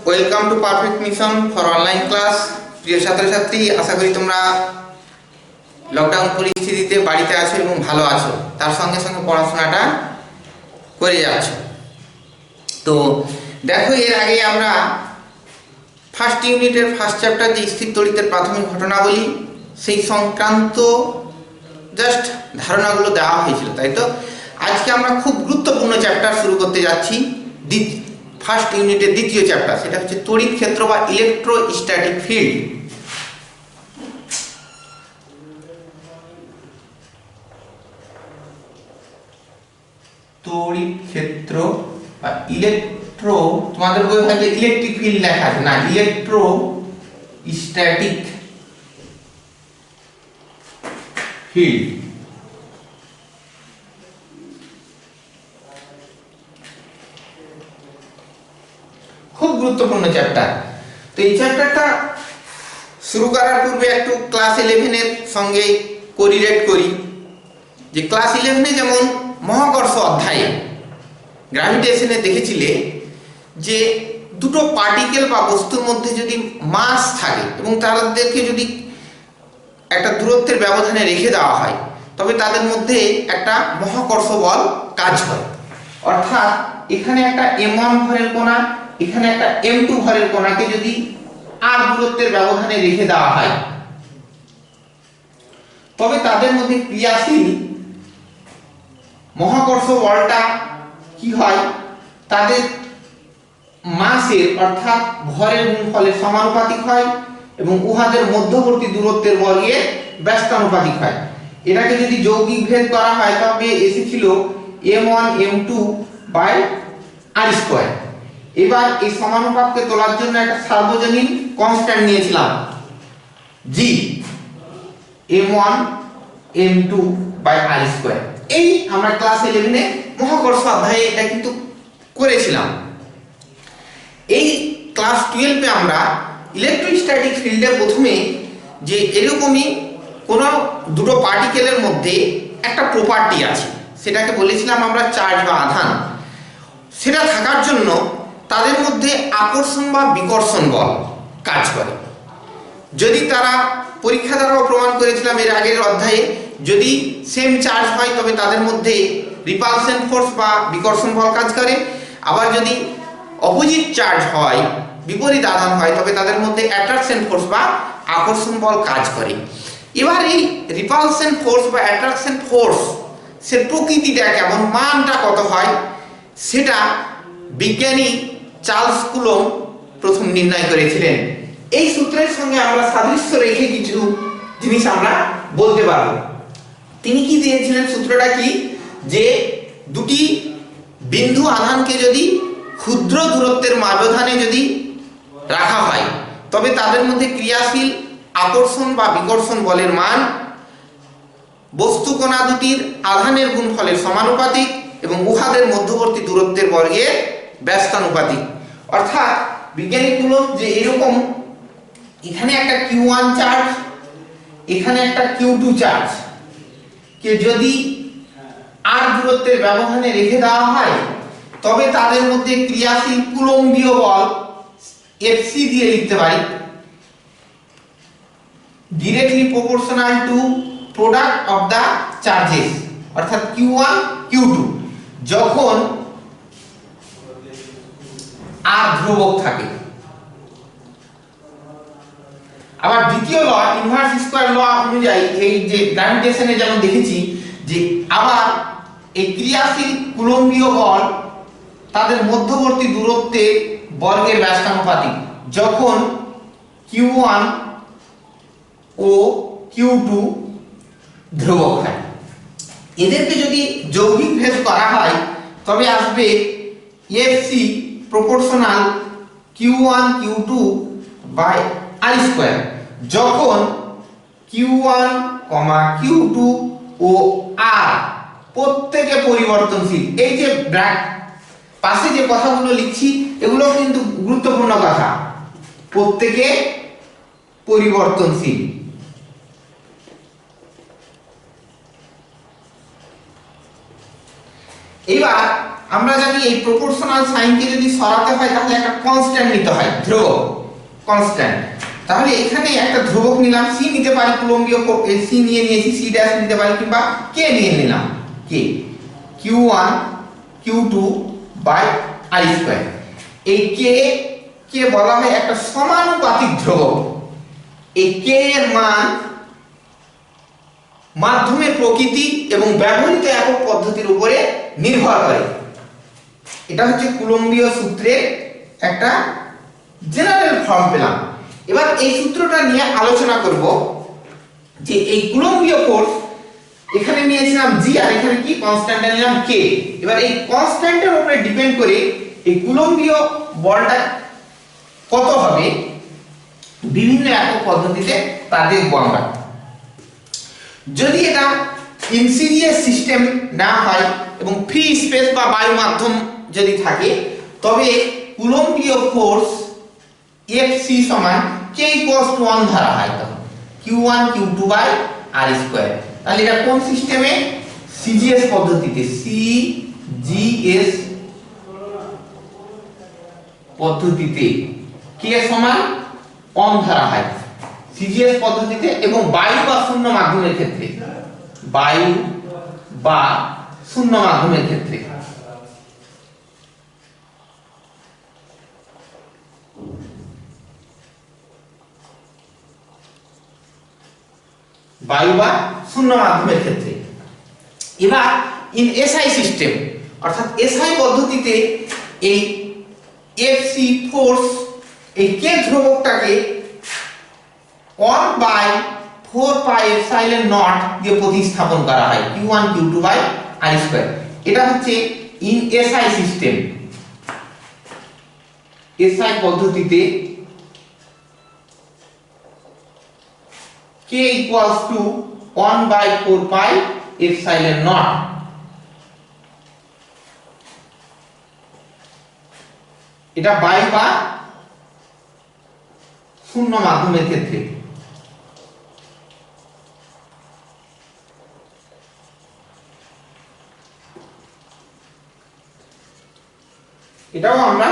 Welcome to perfect mission for online class. প্রিয় ছাত্রছাত্রী, আশা করি তোমরা লকডাউন পরিস্থিতিতে বাড়িতে আছো এবং ভালো আছো, তার সঙ্গে সঙ্গে পড়াশোনাটা করে যাচ্ছ। তো দেখো, এর আগে আমরা ফার্স্ট ইউনিটের ফার্স্ট চ্যাপ্টার যে স্থির তড়িতের প্রাথমিক ঘটনাবলী, সেই সংক্রান্ত জাস্ট ধারণাগুলো দেওয়া হয়েছিল, তাই তো? আজকে আমরা খুব গুরুত্বপূর্ণ চ্যাপ্টার শুরু করতে যাচ্ছি। ফার্স্ট ইউনিটের দ্বিতীয় চ্যাপ্টার, সেটা হচ্ছে তড়িৎ ক্ষেত্র বা ইলেকট্রোস্ট্যাটিক ফিল্ড। তড়িৎ ক্ষেত্র বা ইলেকট্রো, তোমাদের বই থাকলে ইলেকট্রিক ফিল্ড লেখা আছে না, ইলেকট্রোস্ট্যাটিক ফিল্ড। খুব গুরুত্বপূর্ণ চ্যাপ্টার। তো এই চ্যাপ্টারটা শুরু করার পূর্বে একটু ক্লাস 11-এর সঙ্গে কোরিলেট করি। যে ক্লাস 11-এ যেমন মহাকর্ষ অধ্যায়ে গ্র্যাভিটেশনে দেখেছিলে যে দুটো পার্টিকেল বা বস্তুর মধ্যে যদি মাস থাকে এবং তাদেরকে যদি একটা দূরত্বের ব্যবধানে রেখে দেওয়া হয়, তবে তাদের মধ্যে একটা মহাকর্ষ বল কাজ করে। অর্থাৎ এখানে একটা m1 ভরের কণা, এখানে একটা m2 ভরের কণাকে যদি r দূরত্বের ব্যবধানে রেখে দেওয়া হয়, তবে তাদের মধ্যে ক্রিয়াশীল মহাকর্ষ বলটা কি হয়, তাদের মাসের অর্থাৎ ভরের গুণফলের সমানুপাতিক হয় এবং উহাদের মধ্যবর্তী দূরত্বের বর্গের ব্যস্তানুপাতিক হয়। এটাকে যদি যৌগিক ভেদ করা হয়, তবে এসেছিল m1 m2 বাই r²। এবার এই সমানুপাতকে তোলার জন্য একটা সার্বজনীন কনস্ট্যান্ট নিয়েছিলাম g, m1 m2 by r²। এই আমরা ক্লাস 11-এ মহাকর্ষ অধ্যায়ে এটা কিন্তু করেছিলাম। এই ক্লাস 12-এ আমরা ইলেকট্রোস্ট্যাটিক ফিল্ডে প্রথমে যে এরকমই কোনো দুটো পার্টিকেলের মধ্যে একটা প্রপার্টি আছে, সেটাকে বলেছিলাম আমরা চার্জ বা আধান। সেটা থাকার জন্য তাদের মধ্যে আকর্ষণ বা বিকর্ষণ বল কাজ করে। যদি তারা পরীক্ষা দ্বারাও প্রমাণ করেছিলাম এর আগের অধ্যায়ে, যদি সেম চার্জ হয় তবে তাদের মধ্যে রিপালশন ফোর্স বা বিকর্ষণ বল কাজ করে। আবার যদি অপোজিট চার্জ হয়, বিপরীত আধান হয়, তবে তাদের মধ্যে অ্যাট্রাকশন ফোর্স বা আকর্ষণ বল কাজ করে। এবার এই রিপালশন ফোর্স বা অ্যাট্রাকশন ফোর্স সে প্রকৃতিটা কেমন, মানটা কত হয়, সেটা বিজ্ঞানী চার্লস কুলম্ব প্রথম নির্ণয় করেছিলেন। এই সূত্রের সঙ্গে আমরা সাদৃশ্য রেখে কিছু জিনিস আমরা বলতে পারব। তিনি কি দিয়েছিলেন, সূত্রটা কি, যে দুটি বিন্দু আধানকে যদি ক্ষুদ্র দূরত্বের ব্যবধানে যদি রাখা হয়, তবে তাদের মধ্যে ক্রিয়াশীল আকর্ষণ বা বিকর্ষণ বলের মান বস্তু কণা দুটির আধানের গুণফলের সমানুপাতিক এবং উহাদের মধ্যবর্তী দূরত্বের বর্গের ব্যস্তানুপাতিক। অর্থাৎ বিজ্ঞানী কুলম্ব যে এরকম এখানে একটা q1 চার্জ, এখানে একটা q2 চার্জ কে যদি r দূরত্বের ব্যবধানে রেখে দেওয়া হয়, তবে তাদের মধ্যে ক্রিয়াশীল কুলম্বীয় বল Fc দিয়ে লিখতে পারি, directly proportional to product of the charges, অর্থাৎ q1 q2 যখন r ধ্রুবক থাকে। আবার দ্বিতীয় ল, ইনভার্স স্কয়ার ল অনুযায়ী, এই যে গ্র্যাভিটেশনে যেমন দেখেছি যে আবার এই ক্রিয়াশীল কুলম্বীয় বল তাদের মধ্যবর্তী দূরত্বের বর্গের ব্যস্তানুপাতিক যখন q1 ও q2 ধ্রুবক হয়। এদেরকে যদি যৌগিক ভেদ করা হয়, তবে আসবে Fc proportional q1 q2 by r², যখন q1, q2 ও r প্রত্যেকে পরিবর্তনশীল। এই যে পাশে যে কথাগুলো লিখছি, এগুলো কিন্তু গুরুত্বপূর্ণ কথা, প্রত্যেকে পরিবর্তনশীল। এবার আমরা জানি এই প্রপোর্শনাল সাইনকে যদি সরাতে হয় তাহলে একটা কনস্ট্যান্ট নিতে হয়, ধ্রুবক কনস্ট্যান্ট। তাহলে এখানে একটা ধ্রুবক নিলাম, সি নিতে পারি, কুলম্বীয় সি নিয়েছি, সি ড্যাশ নিতে পারি, কিংবা কে নিয়ে নিলাম, কে q1 q2 by I square. এই কে বলা হয় একটা সমানুপাতিক ধ্রুবক। এই কে এর মান মাধ্যমের প্রকৃতি এবং ব্যবহৃত একক পদ্ধতির উপরে নির্ভর করে। এটা হচ্ছে কুলম্বীয় সূত্রের একটা জেনারেল ফর্ম পেলাম। এবার এই সূত্রটা নিয়ে আলোচনা করব যে এই কুলম্বীয় ফোর্স এখানে নিয়েছিলাম জি আর এখানে কি কনস্ট্যান্ট নিলাম কে। এবার এই কনস্ট্যান্টের উপরে ডিপেন্ড করে এই কুলম্বীয় বলটা কত হবে বিভিন্ন একক পদ্ধতিতে তা দেখব আমরা। যদি এটা ইনসিডিয়াস সিস্টেম না হয় এবং ফ্রি স্পেস বা বায়ু মাধ্যম যদি থাকে, তবে কুলম্বীয় ফোর্স Fc সমান k = 1 ধরা হয়, তখন q1 q2 by r square. তাহলে এটা কোন সিস্টেমে? সিজিএস পদ্ধতিতে, সিজিএস পদ্ধতিতে k সমান 1 ধরা হয় সিজিএস পদ্ধতিতে, এবং বায়ু বা শূন্য মাধ্যমের ক্ষেত্রে, বায়ু বা শূন্য মাধ্যমের ক্ষেত্রে বায়ু বা শূন্য মাধ্যমের ক্ষেত্রে। এবার ইন এসআই সিস্টেম অর্থাৎ এসআই পদ্ধতিতে এই এফসি ফোর্স এই কে ধ্রুবকটাকে 1/4πε0 দিয়ে প্রতিস্থাপন করা হয় q1 q2 by r square. এটা হচ্ছে ইন এসআই সিস্টেম। এসআই পদ্ধতিতে k = 1/4πε0। এটা বায়ু বা শূন্য মাধ্যমের ক্ষেত্রে। এটাও আমরা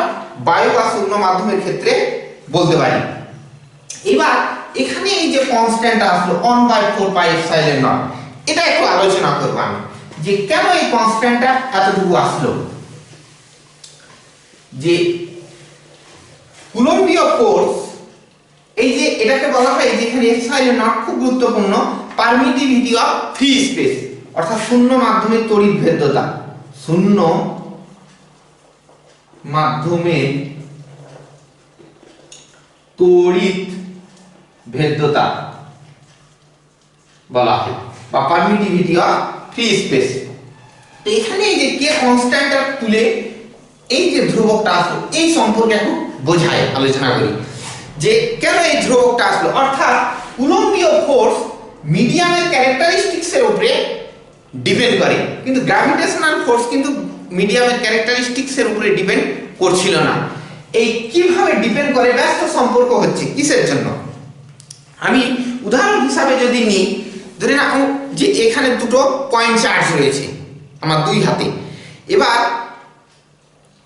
বায়ু বা শূন্য মাধ্যমের ক্ষেত্রে বলতে পারি। এবার এখানে এই যে কনস্ট্যান্ট আসলো 1/4πε0, এটা একটু আলোচনা করব আমি যে কেন এই কনস্ট্যান্টটা এতটুকু আসলো। যে কুলম্বীয় ফোর্স এই যে এটাকে বলা হয় যেখানে ε0 খুব গুরুত্বপূর্ণ, পারমিটিভিটি অফ ফ্রি স্পেস অর্থাৎ শূন্য মাধ্যমের তড়িৎ ভেদ্যতা, শূন্য মাধ্যমের তড়িৎ ভেদ্যতা বলা হয় বা পারমিটিভিটি অফ ফ্রি স্পেস। তো এখানে এই যে কে কনস্ট্যান্টটা তুলে এই যে ধ্রুবকটা আসলো এই সম্পর্কে একটু বোঝায় আলোচনা করি যে কেন এই ধ্রুবকটা আসলো। অর্থাৎ কুলম্বীয় ফোর্স মিডিয়ামের ক্যারেক্টারিস্টিক্সের উপরে ডিপেন্ড করে, কিন্তু গ্র্যাভিটেশনাল ফোর্স কিন্তু মিডিয়ামের ক্যারেক্টারিস্টিক্সের উপরে ডিপেন্ড করছিল না। এই কিভাবে ডিপেন্ড করে ব্যস্ত সম্পর্ক হচ্ছে কিসের জন্য? আমি উদাহরণ হিসাবে যদি নিই, ধরে না যে এখানে দুটো পয়েন্ট চার্জ রয়েছে আমার দুই হাতে। এবার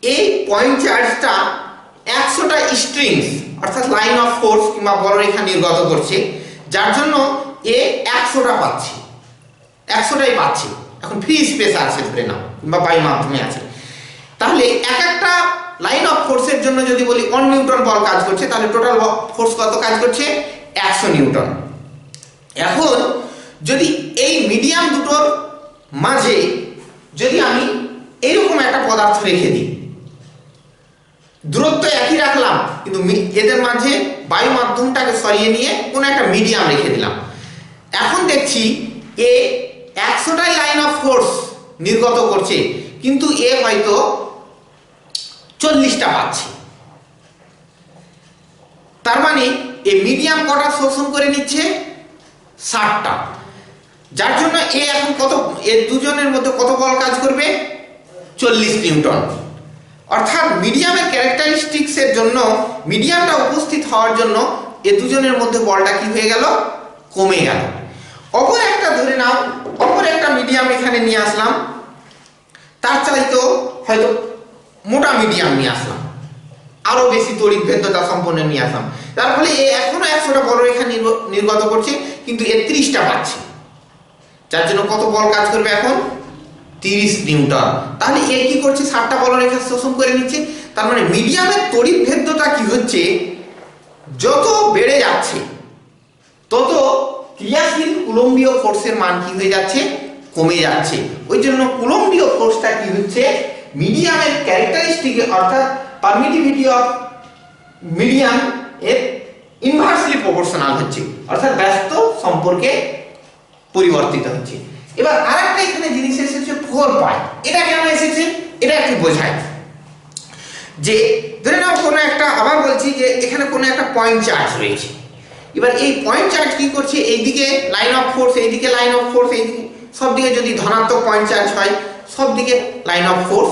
এই পয়েন্ট চার্জটা 100টা স্ট্রিংস অর্থাৎ লাইন অফ ফোর্স কিংবা বলরেখা নির্গত করছে, যার জন্য এ 100টা পাচ্ছে, 100টাই পাচ্ছে। এখন ফ্রি স্পেস আছে ধরে নাও কিংবা বায়ু মাধ্যমে আছে। তাহলে এক একটা লাইন অফ ফোর্সের জন্য যদি বলি 1 নিউটন বল কাজ করছে, তাহলে টোটাল ফোর্স কত কাজ করছে? 100 নিউটন। এখন যদি এই মিডিয়াম দুটোর মাঝে যদি আমি এইরকম একটা পদার্থ রেখে দিই, দূরত্ব একই রাখলাম কিন্তু এদের মাঝে বায়ু মাধ্যমটাকে সরিয়ে নিয়ে কোনো একটা মিডিয়াম রেখে দিলাম, এখন দেখছি এ 100টাই লাইন অফ ফোর্স নির্গত করছে কিন্তু এ হয়তো 40টা পাচ্ছে। তার মানে এই মিডিয়াম কটা শোষণ করে নিচ্ছে? 60টা। যার জন্য এ এখন কত, এর দুজনের মধ্যে কত বল কাজ করবে? 40 নিউটন। অর্থাৎ মিডিয়ামের ক্যারেক্টারিস্টিক্সের জন্য, মিডিয়ামটা উপস্থিত হওয়ার জন্য এ দুজনের মধ্যে বলটা কি হয়ে গেল? কমে গেল। অপর একটা ধরে নাও, অপর একটা মিডিয়াম এখানে নিয়ে আসলাম, তার চাইতেও হয়তো মোটা মিডিয়াম নিয়ে আসলাম, আরো বেশি তড়িৎ ভেদ্যতা সম্পন্ন নিয়ে আসলাম, তার ফলে এ এখনো 100টা বলরেখা নির্গত করছে, কিন্তু এ 30টা পাচ্ছে, যার জন্য কত বল কাজ করবে এখন 30 নিউটন। তাহলে এ কি করছে 60টা বলরেখা শোষণ করে নিচ্ছে। তার মানে মিডিয়ামের তড়িৎ ভেদ্যতা কি হচ্ছে, যত বেড়ে যাচ্ছে তত ক্রিয়াশীল কুলম্বীয় ফোর্সের মান কি হয়ে যাচ্ছে, কমে যাচ্ছে। ওই জন্য কুলম্বীয় ফোর্সটা কি হচ্ছে মিডিয়ামের ক্যারেক্টারিস্টিক অর্থাৎ পারমিটিভিটি অফ মিডিয়াম এর ইনভার্সলি প্রপোর্শনাল হচ্ছে, অর্থাৎ ব্যস্ত সম্পর্কে পরিবর্তিত হচ্ছে। এবার আরেকটা এখানে জিনিস এসেছে 4 পাই। এটা কেন এসেছে এটা একটু বোঝায়। যে ধরে নাও কোনো একটা, আবার বলছি যে এখানে কোনো একটা পয়েন্ট চার্জ রয়েছে, এবার এই পয়েন্ট চার্জ কি করছে, এইদিকে লাইন অফ ফোর্স, এইদিকে লাইন অফ ফোর্স, এইদিকে সব দিকে যদি ধনাত্মক পয়েন্ট চার্জ হয় সব দিকে লাইন অফ ফোর্স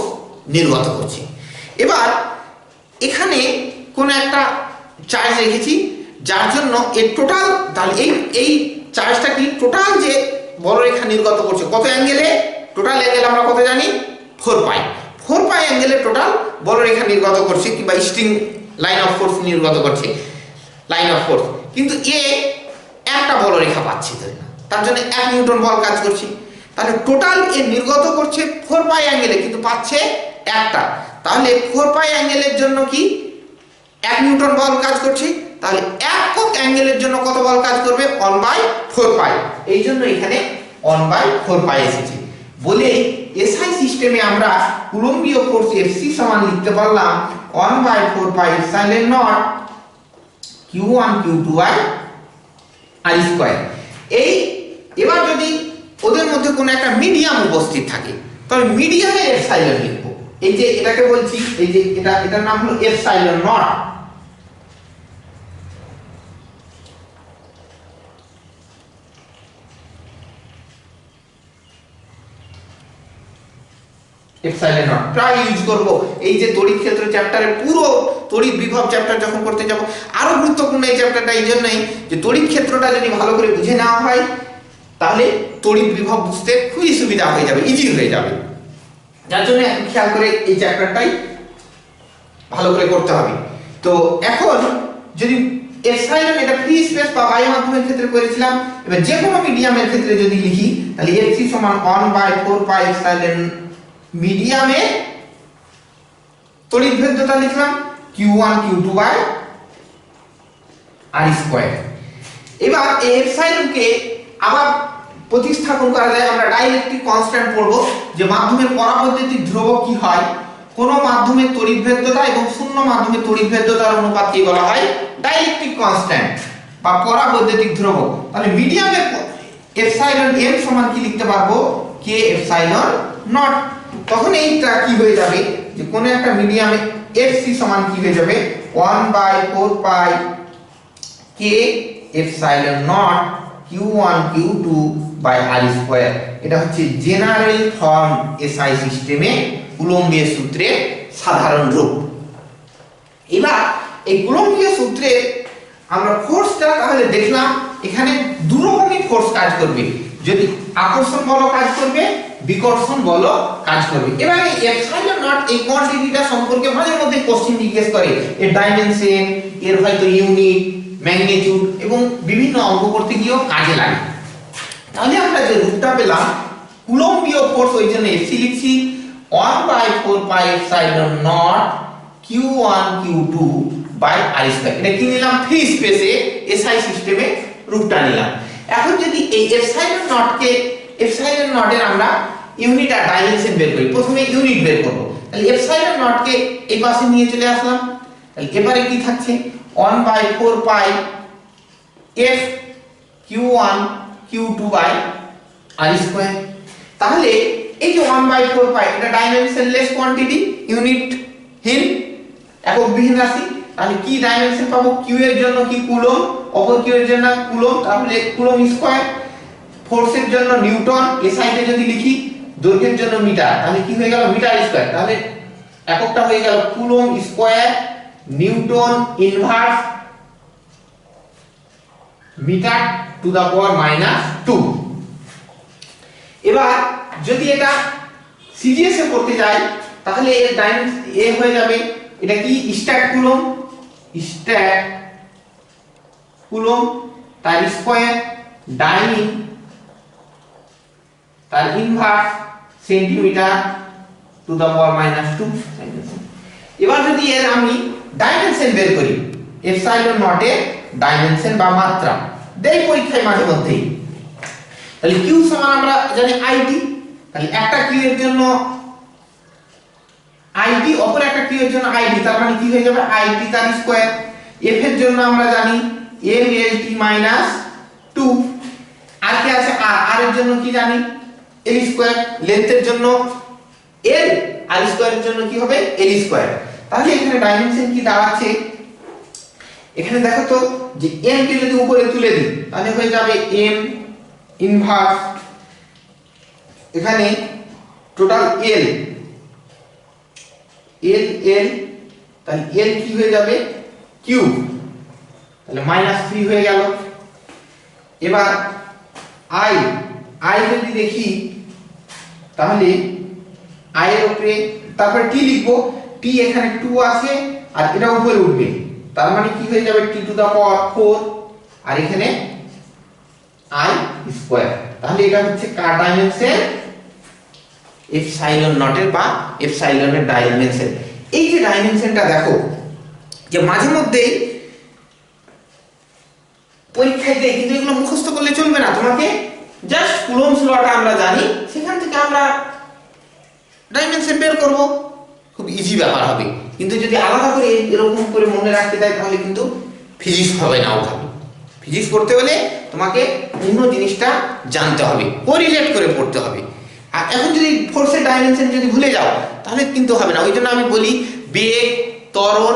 নির্গত করছে। এবার এখানে কোনো একটা চার্জ রেখেছি, যার জন্য এর টোটাল, তাহলে এই চার্জটা কি টোটাল যে বলরেখা নির্গত করছে কত অ্যাঙ্গেলে, টোটাল অ্যাঙ্গেল আমরা কত জানি 4 পাই, 4 পাই অ্যাঙ্গেলে টোটাল বলরেখা নির্গত করছে, কিংবা স্ট্রিং লাইন অফ ফোর্স নির্গত করছে, লাইন অফ ফোর্স, কিন্তু এ একটা বলরেখা পাচ্ছে ধরে না, তার জন্য 1 নিউটন বল কাজ করছে। তাহলে টোটাল এ নির্গত করছে 4 পাই অ্যাঙ্গেলে, কিন্তু পাচ্ছে একটা, তাহলে 4 পাই অ্যাঙ্গেলের জন্য কি 1 নিউটন বল কাজ করছে, তাহলে একক অ্যাঙ্গেলের জন্য কত বল কাজ করবে 1/4 পাই। এই জন্য এখানে 1/4 পাই এসেছে। বলে এসআই সিস্টেমে আমরা কুলম্বীয় ফোর্স Fc সমান লিখতে পারলাম 1/4 pi epsilon naught q1 q2 by r square. এই এবার যদি ওদের মধ্যে কোনো একটা মিডিয়াম উপস্থিত থাকে তাহলে মিডিয়ামে এপসাইলন লিখব। এই যে এটাকে বলছি, এই যে এটার নাম হলো এপসাইলন নট। এপসাইলন নট প্রায় ইউজ করব এই যে তড়িৎ ক্ষেত্র চ্যাপ্টারে, পুরো তড়িৎ বিভব চ্যাপ্টার যখন করতে যাব। আরো গুরুত্বপূর্ণ এই চ্যাপ্টারটা এই জন্যই যে তড়িৎ ক্ষেত্রটা যদি ভালো করে বুঝে নেওয়া হয় তাহলে তড়িৎ বিভব বুঝতে খুবই সুবিধা হয়ে যাবে, ইজি হয়ে যাবে। যার জন্য এখন খেয়াল করে এই চ্যাপ্টারটাই ভালো করে করতে হবে। তো এখন যদি এপসাইলন, এটা ফ্রি স্পেস বা বায়ু মাধ্যমের ক্ষেত্রে করেছিলাম, এবার যে কোনো মিডিয়ামের ক্ষেত্রে যদি লিখি তাহলে Fc সমান 1/4 পাই এপসাইলন মিডিয়ামে তড়িৎ ভেদ্যতা লিখলাম q1 q2 by r square. এবার এই এপসাইলনকে আবার প্রতিস্থাপন করা যায়, আমরা ডাইইলেকট্রিক কনস্ট্যান্ট পড়ব যে মাধ্যমের পরাবৈদ্যুতিক ধ্রুবক কি হয়, কোন মাধ্যমের তড়িৎ ভেদ্যতা এবং শূন্য মাধ্যমের তড়িৎ ভেদ্যতার অনুপাতকে বলা হয় ডাইইলেকট্রিক কনস্ট্যান্ট বা পরাবৈদ্যুতিক ধ্রুবক। তাহলে মিডিয়ামের এপসাইলন m সমান কি লিখতে পারবো k এপসাইলন নট। তখন এইটা কি হয়ে যাবে যে কোন একটা মিডিয়ামে Fc সমান কি হয়ে যাবে 1/4 pi k epsilon naught q1 q2 by r square. এটা হচ্ছে জেনারেল ফর্ম এসআই সিস্টেমে কুলম্বীয় সূত্রের সাধারণ রূপ। এবার এই কুলম্বীয় সূত্রে আমরা ফোর্সটা তাহলে দেখলাম এখানে দু রকমই ফোর্স কাজ করবে, যদি আকর্ষণ বল কাজ করবে, বিকর্ষণ বল কাজ করবে। এবারে এপসাইলন নট এই কোয়ান্টিটিটা সম্পর্কে মাঝে মধ্যে কোশ্চেন জিজ্ঞেস করে, এর ডাইমেনশন, এর হয়তো ইউনিট, ম্যাগনিটিউড এবং বিভিন্ন অঙ্ক করতে গিয়েও কাজে লাগে। তাহলে আমরা যে রূপটা পেলাম কুলম্বীয় ফোর্স, ওই জন্য Fc লিখছি 1/4 pi epsilon naught q1 q2 by r square. এটা কি নিলাম ফ্রি স্পেসে এসআই সিস্টেমে রূপটা নিলাম। এখন যদি এই এপসাইলন নটকে, এপসাইলন নটের আমরা ইউনিট আর ডাইমেনশন বের করি, প্রথমে ইউনিট বের করব। তাহলে এপসাইলন নটকে এই পাশে নিয়ে চলে আসলাম, তাহলে এবারে কি থাকছে 1/4 pi f q1 q2 by r square. তাহলে এই যে 1/4 পাই এটা ডাইমেনশনলেস কোয়ান্টিটি, ইউনিটহীন এককবিহীন রাশি। তাহলে কি ডাইমেনশন পাবো, q এর জন্য কি কুলম্ব, অপর q এর জন্য কুলম্ব, তাহলে কুলম্ব স্কয়ার। ফোর্সের জন্য নিউটন, এসআইতে যদি লিখি দৈর্ঘ্যের জন্য মিটার, তাহলে কি হয়ে গেল মিটার স্কয়ার। তাহলে এককটা হয়ে গেল coulomb square newton inverse metre to the power -2। এবার যদি এটা সিজিএস এ করতে যাই তাহলে এর এ হয়ে যাবে, এটা কি স্ট্যাট কুলম্ব, স্ট্যাট কুলম্ব তার স্কয়ার, ডাইন তার inverse centimetre two the power -2। এবার যদি এর আমি ডাইমেনশন বের করি, এপসাইলন নট এর ডাইমেনশন বা মাত্রা দেই পরীক্ষায় মাঝে মধ্যেই, তাহলে কিউ সমান আমরা জানি আইটি, তাহলে একটা কিউ এর জন্য আইটি, অপর একটা কিউ এর জন্য আইটি, তার মানে কি হয়ে যাবে আইটি তার স্কয়ার। এফ এর জন্য আমরা জানি এম এল টি - 2, আর কি আছে আর, আর এর জন্য কি জানি এল স্কয়ার, লেন্থের জন্য এল, আর স্কয়ারের জন্য কি হবে এল স্কয়ার। তাহলে এখানে ডাইমেনশন কি দাঁড়াচ্ছে, এখানে দেখো তো যে এম কে যদি উপরে তুলে দিই তাহলে হয়ে যাবে এম ইনভার্স, এখানে টোটাল এল এল এল, তাহলে এল কি হয়ে যাবে কিউ, তাহলে -3 হয়ে গেল। এবার আই আই যদি দেখি তাহলে আই এর উপরে তারপর টি লিখবো, টি এখানে 2 আছে আর এটা উপরে উঠবে, তার মানে কি হয়ে যাবে টি টু দা পাওয়ার 4 আর এখানে আই স্কয়ার। তাহলে এটা হচ্ছে কার ডাইমেনশন, এপসাইলন নট এর বা এপসাইলনের ডাইমেনশন। এই যে ডাইমেনশনটা দেখো যে মাঝে মধ্যেই পরীক্ষায় দেয়, কিন্তু এগুলো মুখস্থ করলে চলবে না, তোমাকে জাস্ট কুলম্বস লটা আমরা জানি, সেখান থেকে আমরা ডাইমেনশন বের করব, খুব ইজি ব্যাপার হবে। কিন্তু যদি আলাদা করে এরকম করে মনে রাখতে দেয় তাহলে কিন্তু ফিজিক্স হবে না ওভাবে। ফিজিক্স পড়তে হলে তোমাকে অন্য জিনিসটা জানতে হবে, কোরিলেট করে পড়তে হবে। আর এখন যদি ফোর্সের ডাইমেনশন যদি ভুলে যাও তাহলে কিন্তু হবে না। ওই জন্য আমি বলি বেগ, ত্বরণ,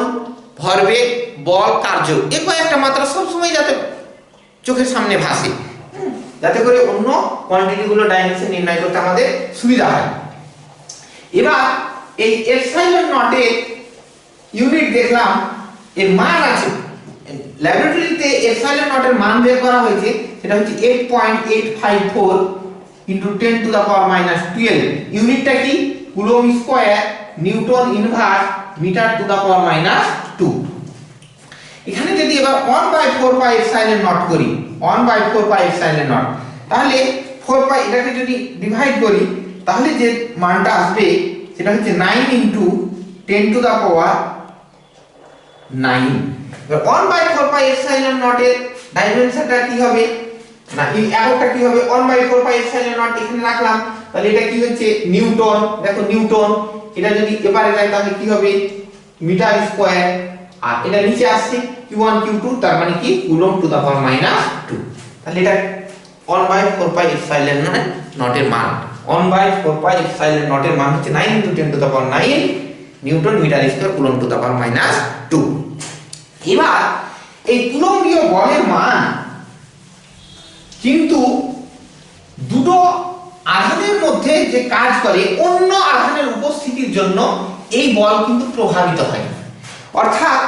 ভরবেগ, বল, কার্য, এই কয়েকটা মাত্রা সবসময় যাতে চোখের সামনে ভাসে, যাতে করে অন্য কোয়ান্টিটিগুলো ডাইমেনশন নির্ণয় করতে আমাদের সুবিধা হয়। এবার এই এপসাইলন নটের ইউনিট দেখলাম, এর মান আছে ল্যাবরেটরিতে, এপসাইলন নটের মান বের করা হয়েছে, সেটা হচ্ছে 8.854 × 10⁻⁻12। ইউনিটটা কি coulomb square newton inverse metre to the power -2। এখানে যদি এবার 1/4 পাই এপসাইলন নট করি, 1/4 পাই এপসাইলন নট, তাহলে 4 পাই এটাকে যদি ডিভাইড করি তাহলে যে মানটা আসবে সেটা হচ্ছে 9 × 10⁻9। এবার 1/4 পাই এপসাইলন নট এর ডাইমেনশনটা কি হবে না, এই এককটা কি হবে 1/4 পাই এপসাইলন নট এখানে রাখলাম, তাহলে এটা কি হচ্ছে নিউটন, দেখো নিউটন, এটা যদি এবারে যায় তাহলে কি হবে মিটার স্কয়ার, আর এটা নিচে আসছে q1 q2, তার মানে কি কুলম্ব টু দা পাওয়ার -2। তাহলে এটা 1/4 পাই এপসাইলন নট এর মান, 1/4 পাই এপসাইলন নট এর মান হচ্ছে 9 × 10⁻9 newton metre square coulomb to the power -2। এবার এই কুলম্বীয় বলের মান কিন্তু দুটো আধানের মধ্যে যে কাজ করে অন্য আধানের উপস্থিতির জন্য এই বল কিন্তু প্রভাবিত হয়। অর্থাৎ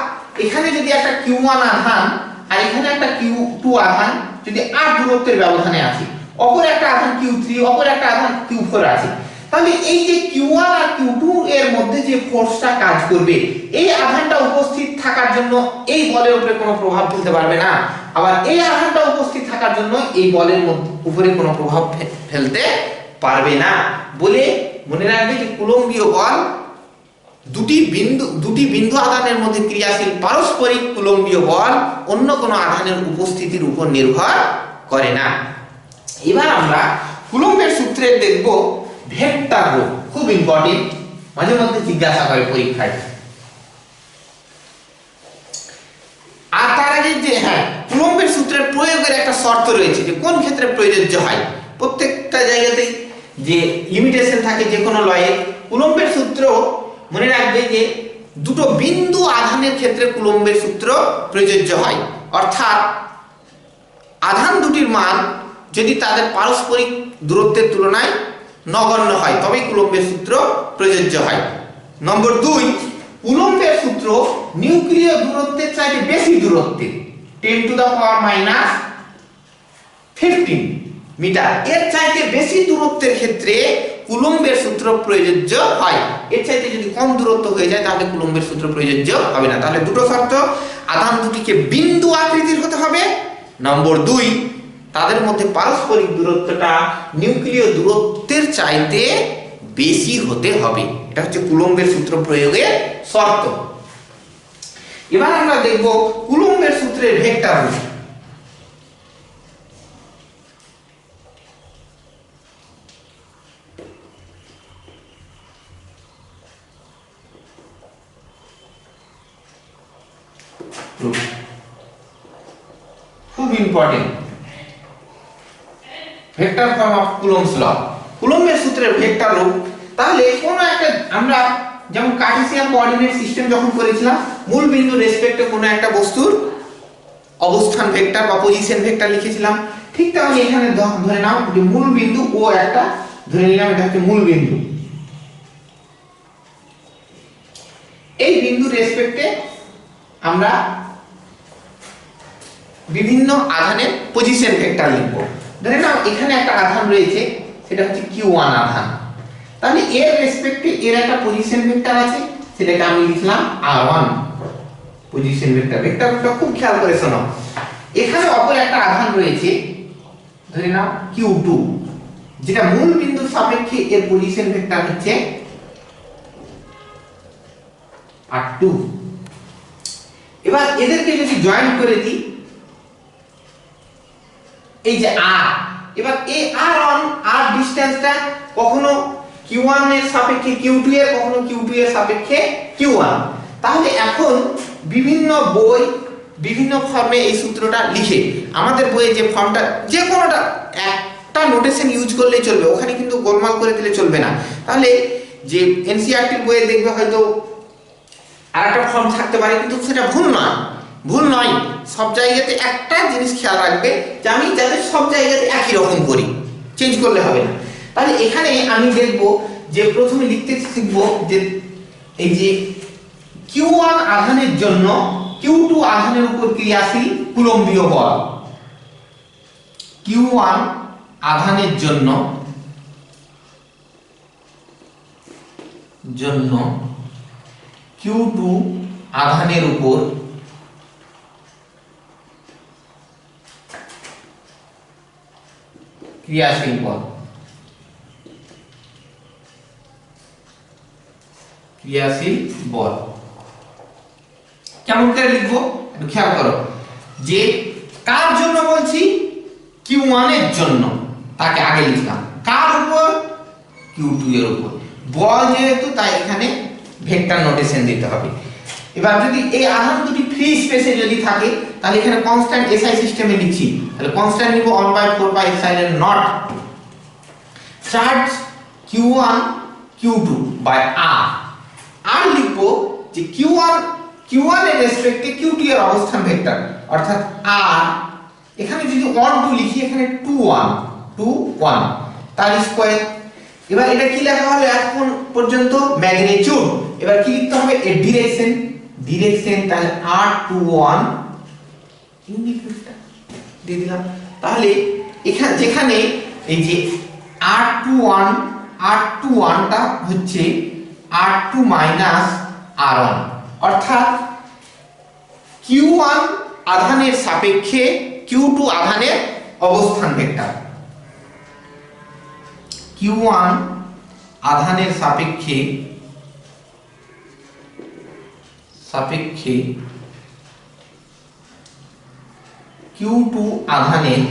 এখানে যদি একটা q1 আধান আর এখানে একটা q2 আধান যদি r দূরত্বের ব্যবধানে আছে, অপর একটা আধান q3, অপর একটা আধান q4 আছে, তাহলে এই যে q1 আর q2 এর মধ্যে যে ফোর্সটা কাজ করবে, এই আধানটা উপস্থিত থাকার জন্য এই বলের উপরে কোনো প্রভাব ফেলতে পারবে না, আবার এই আধানটা উপস্থিত থাকার জন্য এই বলের উপরে কোনো প্রভাব ফেলতে পারবে না বলে মনে রাখবে যে কুলম্বীয় বল দুটি বিন্দু আধানের মধ্যে ক্রিয়াশীল পারস্পরিক কুলম্বীয় বল অন্য কোনো আধানের উপস্থিতির উপর নির্ভর করে না। এবার আমরা কুলম্বের সূত্রে দেখব ভেক্টর রো, খুব ইম্পর্টেন্ট, মাঝে মধ্যে জিজ্ঞাসা করে পরীক্ষায়। আর তার আগে যে হ্যাঁ কুলম্বের সূত্রের প্রয়োগের একটা শর্ত রয়েছে যে কোন ক্ষেত্রে প্রযোজ্য হয়। প্রত্যেকটা জায়গাতেই যে লিমিটেশন থাকে যে কোনো লয়ে, কুলম্বের সূত্র মনে রাখবে যে দুটো বিন্দু আধানের ক্ষেত্রে কুলম্বের সূত্র প্রযোজ্য হয়। অর্থাৎ আধান দুটির মান যদি তাদের পারস্পরিক দূরত্বের তুলনায় নগণ্য হয় তবেই কুলম্বের সূত্র প্রযোজ্য হয়। নম্বর 2, কুলম্বের সূত্র নিউক্লিয় দূরত্বের চাইতে বেশি দূরত্বে 10⁻⁻15 মিটার এর চাইতে বেশি দূরত্বের ক্ষেত্রে কুলম্বের সূত্র প্রযোজ্য হয়। এর চাইতে যদি কম দূরত্ব হয়ে যায় তাহলে কুলম্বের সূত্র প্রযোজ্য হবে না। তাহলে দুটো শর্ত, আধান দুটিকে বিন্দু আকৃতির হতে হবে, নম্বর 2 তাদের মধ্যে পারস্পরিক দূরত্বটা নিউক্লিয় দূরত্বের চাইতে বেশি হতে হবে। এটা হচ্ছে কুলম্বের সূত্র প্রয়োগের শর্ত। এবার আমরা দেখব কুলম্বের সূত্রের ভেক্টর রূপ। খুব important, vector form of Coulomb's law, কুলম্বের সূত্রের ভেক্টর রূপ। তাহলে কোন একটা আমরা যেমন কার্টেসিয়ান কোঅর্ডিনেট সিস্টেম যখন করেছিলাম, মূল বিন্দু রেসপেক্টে কোনো একটা বস্তুর অবস্থান ভেক্টর বা পজিশন ভেক্টর লিখেছিলাম, ঠিক তেমনি এখানে ধরে নাও যে মূল বিন্দু ও একটা ধরে নিলাম, এটা হচ্ছে মূল বিন্দু। এই বিন্দু রেসপেক্টে আমরা বিভিন্ন আধানের পজিশন ভেক্টর লিখব। ধরে নাও এখানে একটা আধান রয়েছে, সেটা হচ্ছে q1 আধান, তাহলে এর রেসপেক্টে এর একটা পজিশন ভেক্টর আছে, সেটাকে আমি লিখলাম r1 পজিশন ভেক্টর। ভেক্টরটা খুব খেয়াল করে শোনো। এখানে অপর একটা আধান রয়েছে, ধরে নাও q2, যেটা মূল বিন্দুর সাপেক্ষে এর পজিশন ভেক্টর হচ্ছে r2। এবার এদেরকে যদি জয়েন করে দিই, এই যে r, এবার এই r1 r ডিসটেন্সটা কখনো q1 এর সাপেক্ষে q2 এর, কখনো q2 এর সাপেক্ষে q1। তাহলে এখন বিভিন্ন বই বিভিন্ন ফর্মে এই সূত্রটা লিখে, আমাদের বইয়ে যে ফর্মটা যে কোনোটা একটা নোটেশন ইউজ করলেই চলবে, ওখানে কিন্তু গোলমাল করে দিলে চলবে না। তাহলে যে এনসিইআরটি বইয়ে দেখবে হয়তো আরেকটা ফর্ম থাকতে পারে, কিন্তু সেটা ভুল নয়। সব জায়গাতে একটা জিনিস খেয়াল রাখবে যে আমি যাতে সব জায়গাতে একই রকম করি, চেঞ্জ করলে হবে না। তাহলে এখানে আমি দেখব যে প্রথমে লিখতে শিখব যে এই যে q1 আধানের জন্য q2 আধানের উপর ক্রিয়াশীল কুলম্বীয় বল, q1 আধানের জন্য q2 আধানের উপর ক্রিয়াশীল বল, কেমন করে লিখবো একটু খেয়াল করো। যে কার জন্য বলছি, q1 এর জন্য, তাকে আগে লিখলাম। কার উপর, q2 এর উপর। বল যেহেতু তাই এখানে ভেক্টর নোটেশন দিতে হবে। এবার যদি এই আধান দুটি ফ্রি স্পেসে যদি থাকে, তাহলে এখানে কনস্ট্যান্ট এসআই সিস্টেমে লিখছি, তাহলে কনস্ট্যান্ট নিব 1/4πε0 charge q1 q2 by r লিখব যে q1 এর রেসপেক্টে q2 এর অবস্থান ভেক্টর, অর্থাৎ r, এখানে যদি 1 2 লিখি, এখানে 2 1 তার স্কয়ার। এবার এটা কি লেখা হলো এখন পর্যন্ত, ম্যাগনিটিউড। এবার কি লিখতে হবে, এর ডিরেকশন, তাহলে r21 ইউনিট ভেক্টর দিয়ে দিলাম। তাহলে এখানে যেখানে এই যে r21 টা হচ্ছে r2 r1, অর্থাৎ q1 আধানের সাপেক্ষে q2 আধানের অবস্থান ভেক্টর, q1 আধানের সাপেক্ষে q2 আধানের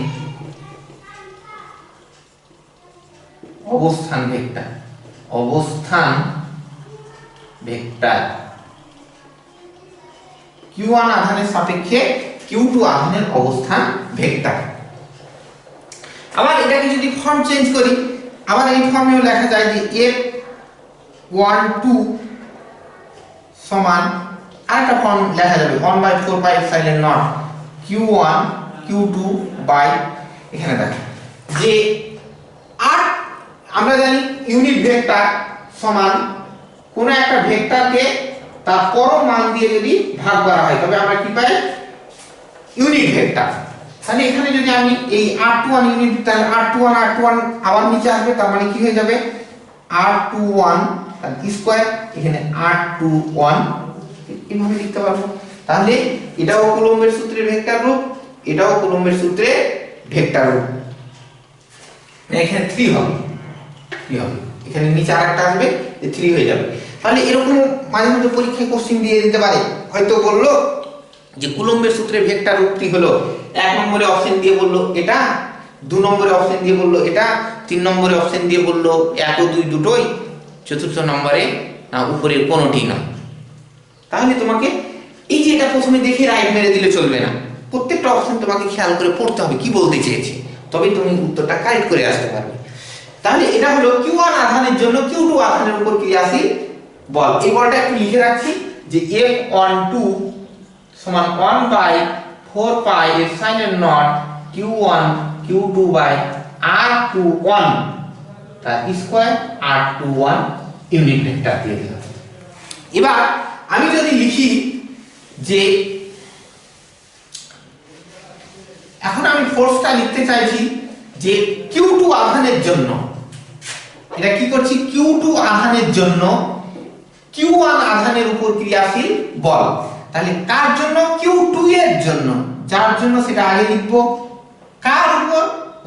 অবস্থান ভেক্টর q1 আধানের সাপেক্ষে q2 আধানের অবস্থান ভেক্টর। আবার এটাকে যদি ফর্ম চেঞ্জ করি, আবার এই ফর্মেও লেখা যায় যে f12 সমান আরেকটা ফর্ম লেখা যাবে 1/4πε0 q1 q2 বাই, এখানে দেখো যে আমরা জানি ইউনিট ভেক্টর সমান কোন একটা ভেক্টরকে তার পরম মান দিয়ে যদি ভাগ করা হয় তবে আমরা কি পাই, ইউনিট ভেক্টর। তাহলে এখানে যদি আমি এই r21 ইউনিট, তাহলে r21 আবার নিচে আসবে, তার মানে কি হয়ে যাবে r21 তাহলে স্কয়ার, এখানে r21 এইভাবে লিখতে পারবো। তাহলে এটাও কুলম্বের সূত্রের ভেক্টর রূপ, এটাও কুলম্বের সূত্রের ভেক্টর রূপ। এখানে 3 হবে, 3 হবে, এখানে নিচে আরেকটা আসবে, 3 হয়ে যাবে। তাহলে এরকম মাঝে মাঝে পরীক্ষায় কোশ্চেন দিয়ে দিতে পারে, হয়তো বললো যে কুলম্বের সূত্রে ভেক্টর রূপটি হলো, 1 নম্বরে অপশন দিয়ে বললো এটা, 2 নম্বরে অপশন দিয়ে বললো এটা, 3 নম্বরে অপশন দিয়ে বললো 1 ও 2 দুটোই, 4র্থ নম্বরে না উপরের কোনোটি নয়। তাহলে তোমাকে এই যে এটা প্রথমে দেখে রাইট মেরে দিলে চলবে না, প্রত্যেকটা অপশন তোমাকে খেয়াল করে পড়তে হবে কি বলতে চেয়েছে, তবেই তুমি উত্তরটা কারেক্ট করে আসতে পারবে। তাহলে এটা হলো Q1 আধানের জন্য Q2 আধানের উপর ক্রিয়াশীল বল। এই বলটা একটু লিখে রাখছি যে F12 সমান 1/4 pi epsilon naught Q1 Q2 by R21 তার স্কয়ার R21 ইউনিট ভেক্টর দিয়ে দিলাম। এবার আমি যদি লিখি যে এখন আমি ফোর্সটা লিখতে চাইছি যে Q2 আধানের জন্য, এটা কি করছি, Q2 আধানের জন্য Q1 আধানের উপর ক্রিয়াশীল বল। তাহলে কার জন্য, Q2 এর জন্য, যার জন্য সেটা আগে লিখবো, কার উপর,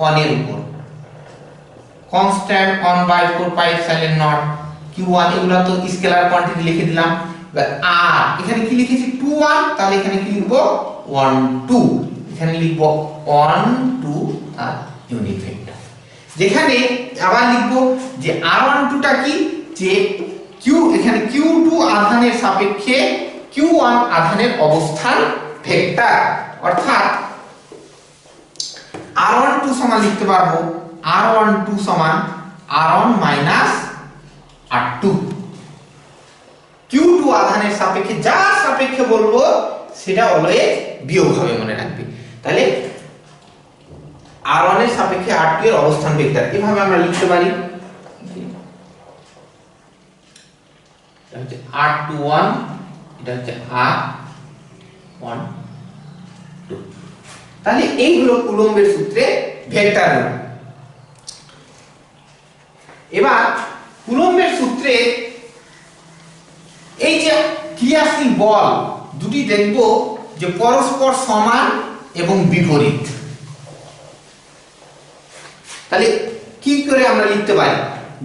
1 এর উপর, constant 1/4 pi epsilon naught Q1, এগুলো তো স্কেলার কোয়ান্টিটি লিখে দিলাম। এবার আর এখানে কি লিখেছি 21, তাহলে এখানে কি লিখবো 12, এখানে লিখবো 1 2 আর ইউনিট ভেক্টর। যেখানে আবার লিখবো যে R12 টা কি, যে Q এখানে Q2 আধানের সাপেক্ষে Q1 আধানের অবস্থান ভেক্টর, অর্থাৎ R12 সমান লিখতে পারবো R12 সমান R1 মাইনাস R2। Q2 আধানের সাপেক্ষে যার সাপেক্ষে বলবো সেটা অলওয়েজ বিয়োগ হবে, মনে রাখবে। তাহলে R1 এর সাপেক্ষে R2 এর অবস্থান ভেক্টর এভাবে আমরা লিখতে পারি, এটা হচ্ছে R21, এটা হচ্ছে R12। তাহলে এই হলো কুলম্বের সূত্রে ভেক্টর। এবার কুলম্বের সূত্রে এই যে ক্রিয়াশীল বল দুটি দেখব যে পরস্পর সমান এবং বিপরীত। তাহলে কি করে আমরা লিখতে পারি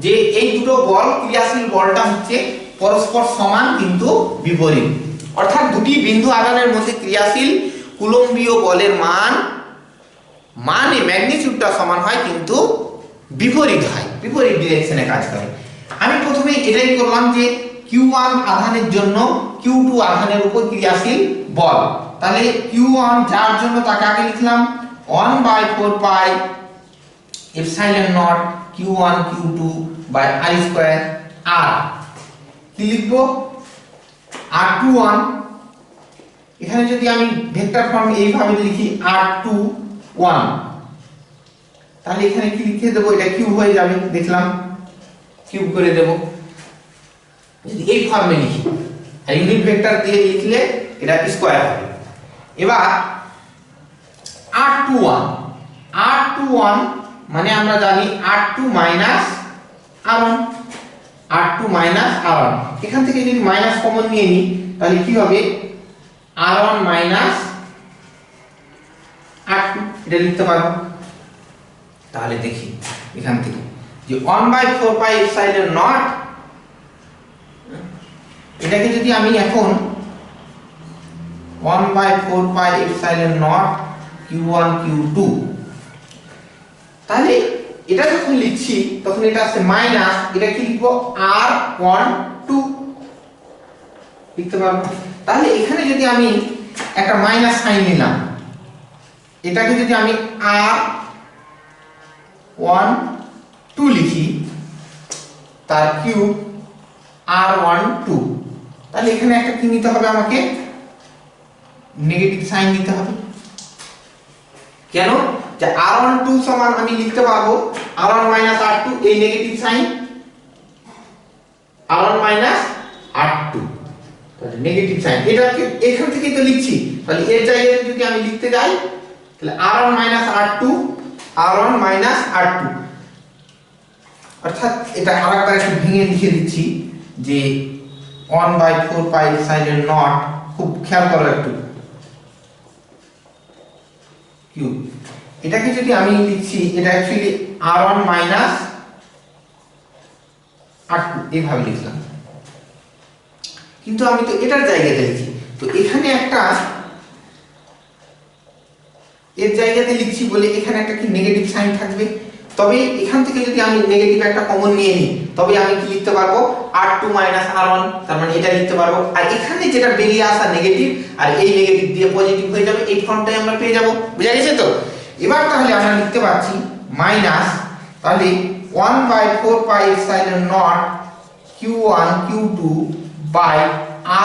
যে এই দুটো বল, ক্রিয়াশীল বলটা হচ্ছে পরস্পর সমান কিন্তু বিপরীত, অর্থাৎ দুটি বিন্দু আধানের মধ্যে ক্রিয়াশীল কুলম্বীয় বলের মানে ম্যাগনিটিউডটা সমান হয় কিন্তু বিপরীত হয়, বিপরীত ডিরেকশনে কাজ করে। আমি প্রথমে এটাই করলাম যে Q1 আধানের জন্য Q2 আধানের উপর ক্রিয়াশীল বল। তাহলে Q1 যার জন্য তাকে আগে লিখলাম 1/4 pi epsilon naught Q1 Q2 by R square. আর কি লিখবো R21, এখানে যদি আমি ভেক্টর ফর্মে এইভাবে লিখি R21, তাহলে এখানে কি লিখে দেবো, এটা কিউব হয়ে যাবে, দেখলাম কিউব করে দেব। যদি এই ফর্মে লিখি আর ইউনিট ভেক্টর দিয়ে লিখলে এটা স্কয়ার হবে। এবার R21 মানে আমরা জানি R2 minus R1, R2 minus R1, এখান থেকে যদি মাইনাস কমন নিয়ে নিই তাহলে কি হবে R1 মাইনাস R2, এটা লিখতে পারবো। তাহলে দেখি এখান থেকে যে 1/4 পাই এপসাইলন নট, এটাকে যদি আমি এখন 1/4 pi epsilon naught Q1 Q2, তাহলে এটা যখন লিখছি তখন এটা আছে মাইনাস, এটা কি লিখবো R12 লিখতে পারবো। তাহলে এখানে যদি আমি একটা মাইনাস সাইন নিলাম, এটাকে যদি আমি R12 লিখি তার কিউব R12, তাহলে এখানে একটা কি নিতে হবে, আমাকে নেগেটিভ সাইন নিতে হবে। কেন, যে R12 সমান আমি লিখতে পারবো R1 মাইনাস R2, এই negative sign R1 minus R2, তাহলে নেগেটিভ সাইন, এটাকে এখান থেকেই তো লিখছি, তাহলে এর জায়গায় যদি আমি লিখতে যাই তাহলে R1 minus R2, R1 minus R2, অর্থাৎ এটা আরেকবার একটু ভেঙে লিখে দিচ্ছি যে 1/4 পাই এপসাইলন নট, খুব খেয়াল করো একটু, কিউ, এটাকে যদি আমি লিখছি এটা অ্যাকচুয়ালি r1 মাইনাস r2 এইভাবে লিখলাম, কিন্তু আমি তো এটার জায়গাতে লিখি, তো এখানে একটা এর জায়গাতে লিখছি বলে এখানে একটা কি নেগেটিভ সাইন থাকবে, তবে এখান থেকে যদি আমি নেগেটিভ একটা কমন নিয়ে নিই তবে আমি কি লিখতে পারবো r2 মাইনাস r1, তার মানে এটা লিখতে পারবো, আর এখানে যেটা বেরিয়ে আসা নেগেটিভ আর এই নেগেটিভ দিয়ে পজিটিভ হয়ে যাবে, এই ফর্মটাই আমরা পেয়ে যাব। বুঝা গেছে তো? এবার তাহলে আমরা লিখতে পারছি মাইনাস, তাহলে 1/4 pi epsilon naught q1 q2 by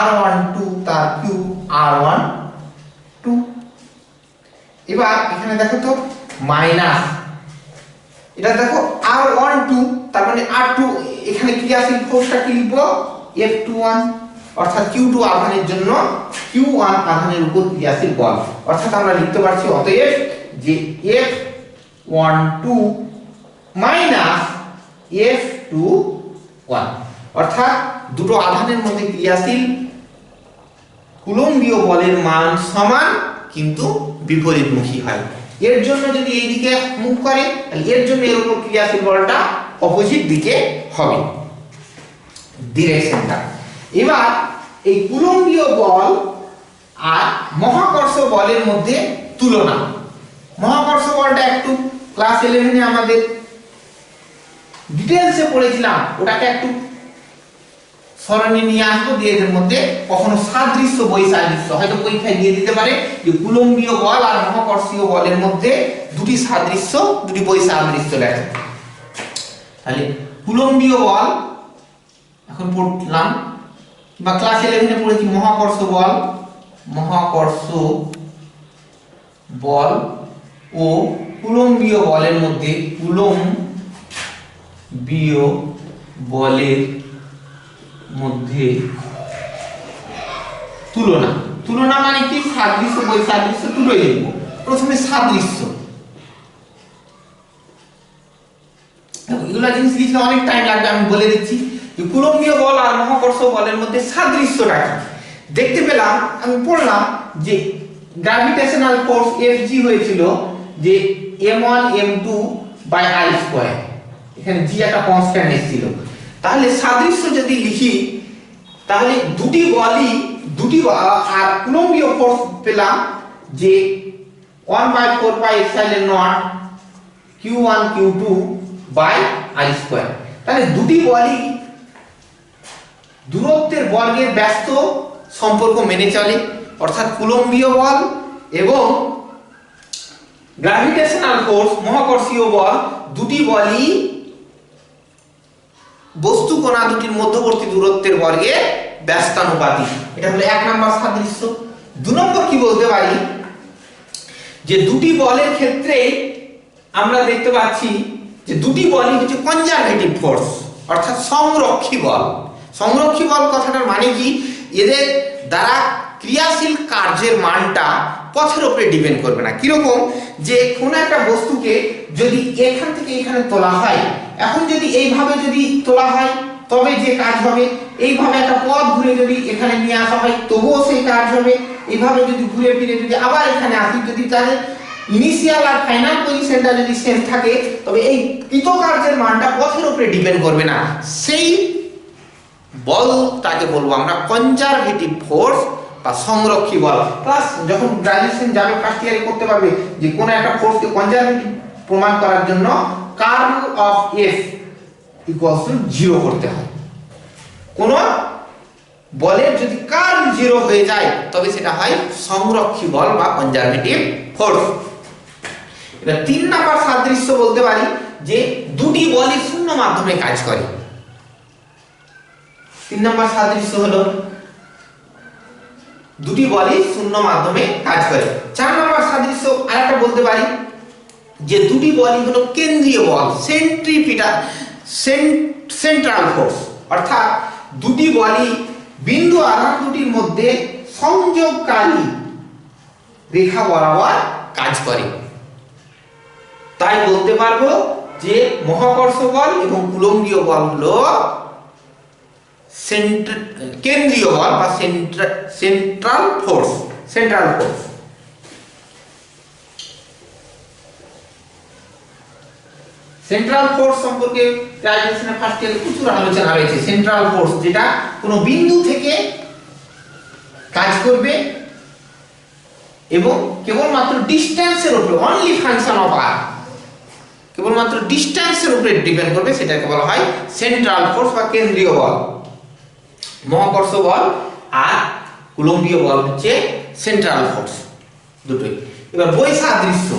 r12 তার কিউব r12। এবার এখানে দেখো তো মাইনাস, এটা দেখো r12 তার মানে r2, এখানে ক্রিয়াশীল ফোর্সটা কি লিখবো F21, অর্থাৎ Q2 আধানের জন্য Q1 আধানের উপর ক্রিয়াশীল বল, অর্থাৎ আমরা লিখতে পারছি অতএব যে F12 মাইনাস F21, অর্থাৎ দুটো আধানের মধ্যে ক্রিয়াশীল কুলম্বীয় বলের মান সমান কিন্তু বিপরীতমুখী হয়। এর জন্য যদি এই দিকে মুভ করে তাহলে এর জন্য এর উপর ক্রিয়াশীল বলটা অপোজিট দিকে হবে, ডিরেকশনটা। এবার এই কুলম্বীয় বল আর মহাকর্ষ বলের মধ্যে তুলনা, মহাকর্ষ বলটা একটু ক্লাস 11 এ আমাদের ডিটেইলসে পড়েছিলাম, ওটাকে একটু স্মরণে নিয়ে আসবো, দিয়ে এর মধ্যে কখনো সাদৃশ্য বৈসাদৃশ্য হয়তো পরীক্ষায় দিয়ে দিতে পারে যে কুলম্বীয় বল আর মহাকর্ষীয় বলের মধ্যে দুটি সাদৃশ্য দুটি বৈসাদৃশ্য লেখা। তাহলে কুলম্বীয় বল এখন পড়লাম, বা ক্লাস 11 এ পড়েছি মহাকর্ষ বল, মহাকর্ষ বল ও কুলম্বীয় বলের মধ্যে, কুলম্বীয় বলের মধ্যে তুলনা, তুলনা মানে কি সাদৃশ্য বৈসাদৃশ্য দুটোই লিখব। প্রথমে সাদৃশ্য, এগুলা জিনিস লিখতে অনেক টাইম লাগবে, আমি বলে দিচ্ছি যে কুলম্বীয় বল আর মহাকর্ষ বলের মধ্যে সাদৃশ্যটা কি দেখতে পেলাম। আমি পড়লাম যে গ্র্যাভিটেশনাল ফোর্স Fg হয়েছিল যে m1 m2 by I square, এখানে g একটা কনস্ট্যান্ট এসেছিল। তাহলে সাদৃশ্য যদি লিখি তাহলে দুটি বলই আর কুলম্বীয় ফোর্স পেলাম যে 1/4 pi epsilon naught q1 q2 by I square. তাহলে দুটি বলই দূরত্বের বর্গের ব্যস্ত সম্পর্ক মেনে চলে, অর্থাৎ কুলম্বীয় বল এবং গ্র্যাভিটেশনাল ফোর্স মহাকর্ষীয় বল দুটি বলই বস্তু কণা দুটির মধ্যবর্তী দূরত্বের বর্গে ব্যস্তানুপাতিক। এটা হলো 1 নম্বর সাদৃশ্য। 2 নম্বর কি বলতে পারি যে দুটি বলের ক্ষেত্রে আমরা দেখতে পাচ্ছি যে দুটি বলই হচ্ছে কনজারভেটিভ ফোর্স, অর্থাৎ সংরক্ষী বল। সংরক্ষী বল কথাটার মানে কি, এদের দ্বারা ক্রিয়াশীল কার্যের মানটা পথের উপরে ডিপেন্ড করবে না। কিরকম, যে কোনো একটা বস্তুকে যদি এখান থেকে এখানে তোলা হয়, এখন যদি এইভাবে যদি তোলা হয় তবে যে কাজ হবে, এইভাবে একটা পথ ঘুরে যদি এখানে নিয়ে আসা হয় তবুও সেই কাজ হবে, এইভাবে যদি ঘুরে ফিরে যদি আবার এখানে আসি, যদি তাদের ইনিশিয়াল আর ফাইনাল পজিশনটা যদি সেম থাকে তবে এই কৃতকার্যের মানটা পথের উপরে ডিপেন্ড করবে না। সেই বলটাকে বলবো আমরা কনজারভেটিভ ফোর্স বা সংরক্ষী বল। প্লাস যখন গ্রাজুয়েশন যাবে ফার্স্ট ইয়ারে করতে পারবে যে কোনো একটা ফোর্সকে কনজারভেটিভ প্রমাণ করার জন্য curl of F equals to 0 করতে হয়। কোন বলের যদি কার্ল 0 হয়ে যায় তবে সেটা হয় সংরক্ষী বল বা কনজারভেটিভ ফোর্স। এবার 3 নাম্বার সাদৃশ্য বলতে পারি যে দুটি বলই শূন্য মাধ্যমে কাজ করে। 3 নাম্বার সাদৃশ্য হলো দুটি বলই শূন্য মাধ্যমে কাজ করে। 4 নাম্বার সাদৃশ্য আরেকটা বলতে পারি যে দুটি বলই হলো কেন্দ্রীয় বল, সেন্ট্রাল ফোর্স, অর্থাৎ দুটি বলই বিন্দু আধান দুটির মধ্যে সংযোগকারী রেখা বরাবর কাজ করে। তাই বলতে পারবো যে মহাকর্ষ বল এবং কুলম্বীয় বল হলো কেন্দ্রীয় বল বা সেন্ট্রাল ফোর্স। সেন্ট্রাল ফোর্স সম্পর্কে গ্র্যাজুয়েশনে ফার্স্ট ইয়ারে প্রচুর আলোচনা রয়েছে। সেন্ট্রাল ফোর্স যেটা কোনো বিন্দু থেকে কাজ করবে এবং কেবলমাত্র ডিস্টেন্সের উপরে, অনলি ফাংশন অফ আর, কেবলমাত্র ডিস্টেন্সের উপরে ডিপেন্ড করবে, সেটাকে বলা হয় সেন্ট্রাল ফোর্স বা কেন্দ্রীয় বল। মহাকর্ষ বল আর কুলম্বীয় বল হচ্ছে সেন্ট্রাল ফোর্স দুটোই। এবার বৈসাদৃশ্য,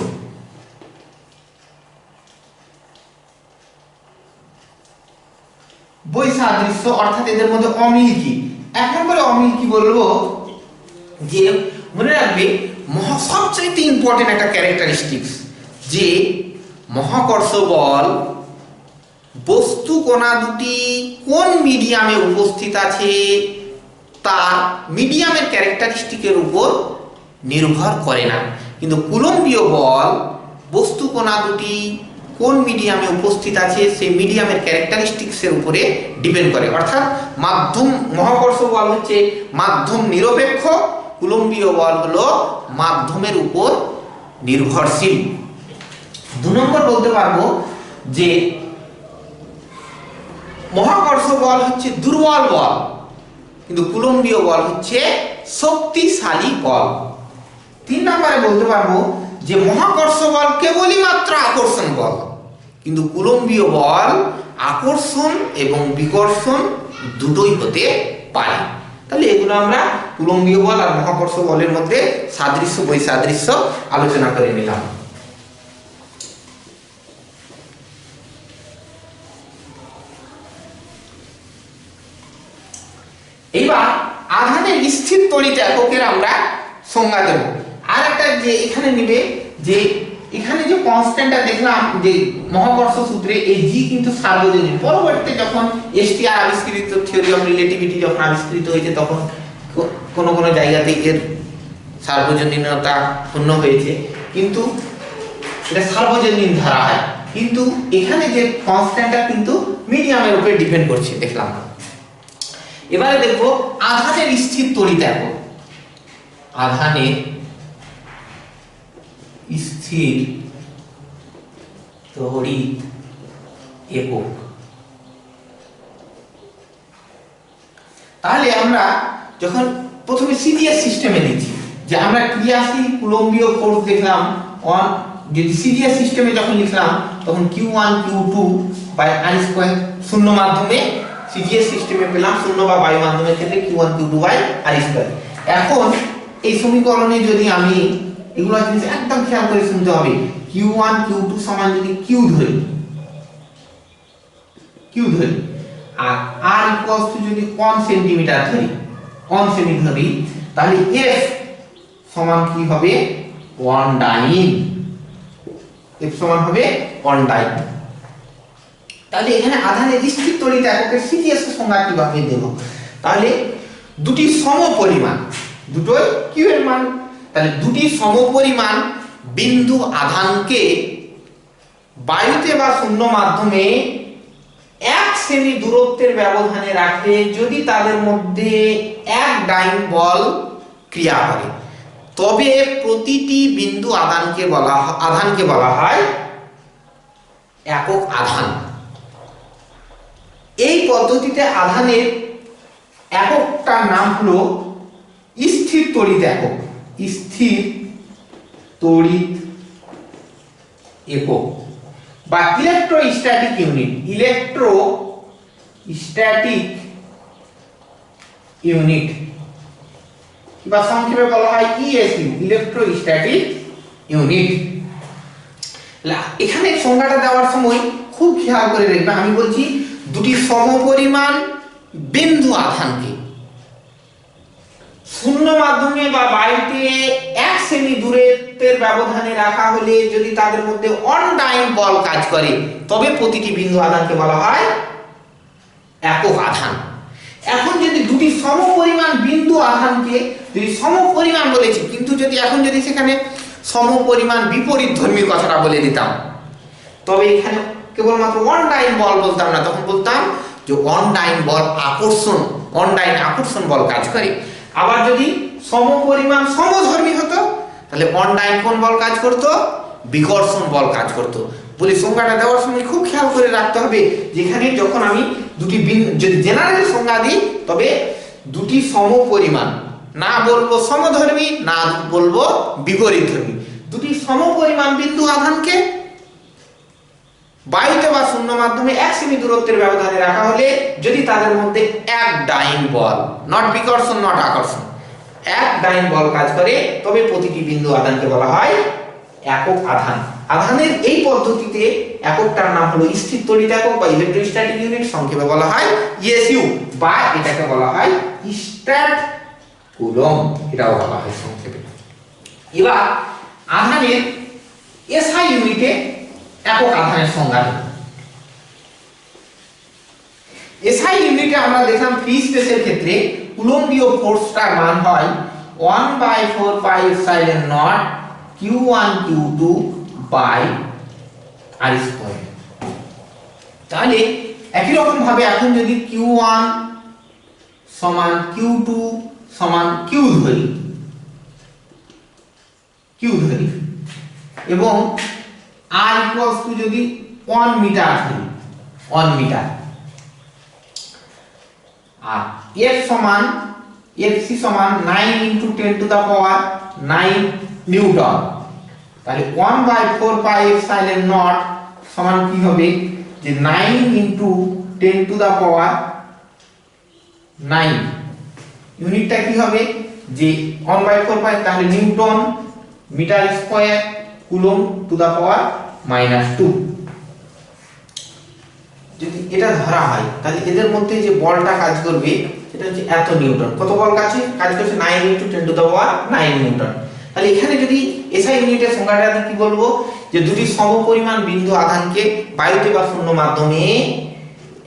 বৈসাদৃশ্য অর্থাৎ এদের মধ্যে অমিল কি। এক নম্বরে অমিল কি বলবো, যে মনে রাখবে সবচেয়ে ইম্পর্টেন্ট একটা ক্যারেক্টারিস্টিক্স, যে মহাকর্ষ বল বস্তু কণা দুটি কোন মিডিয়ামে উপস্থিত আছে তার মিডিয়ামের ক্যারেক্টারিস্টিকের উপর নির্ভর করে না, কিন্তু কুলম্বীয় বল বস্তু কণা দুটি কোন মিডিয়ামে উপস্থিত আছে সেই মিডিয়ামের ক্যারেক্টারিস্টিক্সের উপরে ডিপেন্ড করে। অর্থাৎ মাধ্যম, মহাকর্ষ বল হচ্ছে মাধ্যম নিরপেক্ষ, কুলম্বীয় বল হলো মাধ্যমের উপর নির্ভরশীল। 2 নম্বর বলতে পারবো যে মহাকর্ষ বল হচ্ছে দুর্বল বল, কিন্তু কুলম্বীয় বল হচ্ছে শক্তিশালী বল। 3 নম্বরে বলতে পারবো যে মহাকর্ষ বল কেবলই মাত্র আকর্ষণ বল, কিন্তু কুলম্বীয় বল আকর্ষণ এবং বিকর্ষণ দুটোই হতে পারে। তাহলে এগুলো আমরা কুলম্বীয় বল আর মহাকর্ষ বলের মধ্যে সাদৃশ্য বৈসাদৃশ্য আলোচনা করে নিলাম। এবার আধানের স্থির তড়িৎ এককের আমরা সংজ্ঞা দেব। আর একটা যে এখানে নিবে, যে এখানে যে কনস্ট্যান্টটা দেখলাম যে মহাকর্ষ সূত্রে, এই জি কিন্তু সার্বজনীন। পরবর্তীতে যখন এসটিআর আবিষ্কৃত, থিওরি অফ রিলেটিভিটি যখন আবিষ্কৃত হয়েছে, তখন কোনো কোনো জায়গাতে এর সার্বজনীনতা ক্ষুণ্ণ হয়েছে, কিন্তু এটা সার্বজনীন ধরা হয়। কিন্তু এখানে যে কনস্ট্যান্টটা কিন্তু মিডিয়ামের উপরে ডিপেন্ড করছে দেখলাম। এবারে দেখো আধানের স্থির তড়িৎ একক। আধানের স্থির তড়িৎ একক। তাহলে আমরা যখন প্রথমে সিরিয়াস সিস্টেমে দিচ্ছি, যে আমরা ক্রিয়াশীল কুলম্বীয় ফোর্স দেখলাম অন, যদি সিরিয়াস সিস্টেমে যখন লিখলাম তখন Q1 Q2 by I square, শূন্য মাধ্যমে সিরিয়াস সিস্টেমে পেলাম, শূন্য বা বায়ু মাধ্যমের ক্ষেত্রে Q1 Q2 by I square. এখন এই সমীকরণে যদি আমি এগুলো জিনিস একদম খেয়াল করে শুনতে হবে, Q1 Q2 সমান যদি Q ধরি, আর R ইকুয়ালস টু যদি 1 সেন্টিমিটার ধরি, 1 সেমি ধরি, তাহলে F সমান কি হবে 1 ডাইন। F সমান হবে 1 ডাইন। তাহলে এখানে আধানের স্থির তড়িৎ এককের সিরিয়াস সংজ্ঞা কিভাবে দেব? তাহলে দুটি সমপরিমাণ, দুটোই Q এর মান, তাহলে দুটি সমপরিমাণ বিন্দু আধানকে বায়ুতে বা শূন্য মাধ্যমে 1 সেমি দূরত্বের ব্যবধানে রাখলে যদি তাদের মধ্যে 1 ডাইন বল ক্রিয়া করে, তবে প্রতিটি বিন্দু আধানকে বলা হয় একক আধান। এই পদ্ধতিতে আধানের এককটার নাম হলো স্থির তড়িৎ একক। স্থির তড়িৎ একক বা ইলেকট্রোস্ট্যাটিক ইউনিট। ইলেকট্রোস্ট্যাটিক ইউনিট বা সংক্ষেপে বলা হয় ইএসইউ, ইলেকট্রোস্ট্যাটিক ইউনিট। এখানে সংজ্ঞাটা দেওয়ার সময় খুব খেয়াল করে দেখবে, আমি বলছি দুটি সমপরিমাণ বিন্দু আধানকে শূন্য মাধ্যমে বা বায়ুতে 1 সেমি দূরত্বের ব্যবধানে রাখা হলে যদি তাদের মধ্যে 1 ডাইন বল কাজ করে, তবে প্রতিটি বিন্দু আধানকে বলা হয় একক আধান। এখন যদি দুটি সমপরিমাণ বিন্দু আধানকে, যদি সমপরিমাণ বলেছি, কিন্তু যদি এখন যদি সেখানে সমপরিমাণ বিপরীত ধর্মীর কথাটা বলে দিতাম, তবে এখানে কেবলমাত্র অনডাইন বল বলতাম না, তখন বলতাম যে অনডাইন বল অনডাইন আকর্ষণ বল কাজ করে। আবার যদি সমপরিমাণ সমধর্মী হতো তাহলে অনডাইন কোন বল কাজ করত? বিকর্ষণ বল কাজ করত। বলি সংজ্ঞাটা দেওয়ার সময় খুব খেয়াল করে রাখতে হবে, যেখানে যখন আমি দুটি যদি জেনারেল সংজ্ঞা দিই তবে দুটি সমপরিমাণ, না বলবো সমধর্মী না বলবো বিপরীতধর্মী, দুটি সমপরিমাণ বিন্দু আধানকে বায়ুতে বা শূন্য মাধ্যমে 1 সেমি দূরত্বের ব্যবধানে রাখা হলে যদি তাদের মধ্যে এক ডাইন বল, নট বিকর্ষণ নট আকর্ষণ, এক ডাইন বল কাজ করে তবে প্রতিটি বিন্দু আধানকে বলা হয় একক আধান। আধানের এই পদ্ধতিতে এককটার নাম হলো স্থির তড়িৎ একক বা ইলেকট্রোস্ট্যাটিক ইউনিট, সংক্ষেপে বলা হয় ইএসইউ, বা এটাকে বলা হয় স্ট্যাট কুলম্ব, এটাও বলা হয় সংক্ষেপে। এবার আধানের এসআই ইউনিটে একক আধানের সংজ্ঞা। এসআই ইউনিটে আমরা দেখলাম ফ্রি স্পেসের ক্ষেত্রে কুলম্বীয় ফোর্সটার মান হয় 1/4 pi epsilon naught q1 q2 by r square. তাহলে একই রকম ভাবে এখন যদি q1 সমান q2 সমান q ধরি এবং r ইকুয়ালস টু যদি 1 মিটার ধরি, 1 মিটার, আর f সমান fc সমান 9 × 10 টু দা পাওয়ার 9 নিউটন, তাহলে 1/4 পাই এপসাইলন নট সমান কি হবে যে 9 × 10 টু দা পাওয়ার 9, ইউনিটটা কি হবে যে 1/4 পাই, তাহলে newton metre square coulomb to the power -2। যদি এটা ধরা হয় তাহলে এদের মধ্যে যে বলটা কাজ করবে সেটা হচ্ছে এত নিউটন। কত বল কাজ করছে? 9 × 10 টু দা পাওয়ার 9 নিউটন। তাহলে এখানে যদি এসআই ইউনিটের সংজ্ঞাটা কি বলবো যে দুটি সমপরিমাণ বিন্দু আধানকে বায়ুতে বা শূন্য মাধ্যমে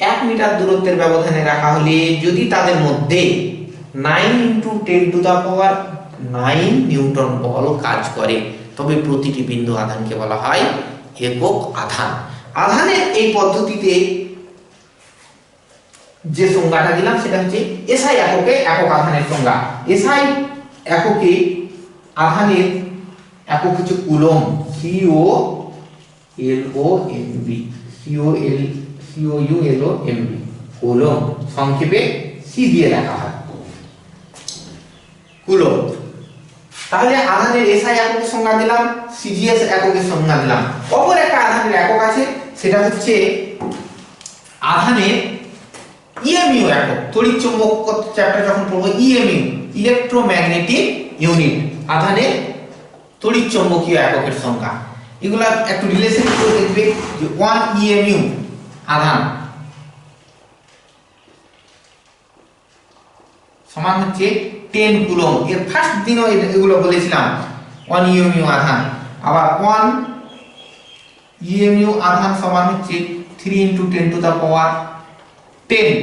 1 মিটার দূরত্বের ব্যবধানে রাখা হলে যদি তাদের মধ্যে 9 × 10 টু দা পাওয়ার 9 নিউটন বল কাজ করে তবে প্রতিটি বিন্দু আধানকে বলা হয় একক আধান। আধানের এই পদ্ধতিতে যে সংজ্ঞাটা দিলাম সেটা হচ্ছে এসআই এককে একক আধানের সংজ্ঞা। এসআই এককে আধানের একক হচ্ছে কুলম্ব, COLOMB, COULOMB, কুলম্ব, সংক্ষেপে সি দিয়ে লেখা হয় কুলম্ব। তাহলে আধানের এসআই এককের সংজ্ঞা দিলাম, সিজিএস এককের সংজ্ঞা দিলাম। অপর একটা আধানের একক আছে সেটা হচ্ছে আধানের ইএমইউ একক। তড়িৎ চৌম্বক চ্যাপ্টার যখন পড়বো ইএমইউ, ইলেকট্রোম্যাগনেটিক ইউনিট, আধানের তড়িৎ চৌম্বকীয় এককের সংজ্ঞা। এগুলা একটু রিলেশন করে দেখবে যে 1 ইএমইউ আধান সমান হচ্ছে 10 কুলম্ব। এর ফার্স্ট দিনও এগুলো বলেছিলাম 1 ইএমইউ আধান। আবার 1 ইএমইউ আধান সমান হচ্ছে 3 × 10 টু দা পাওয়ার 10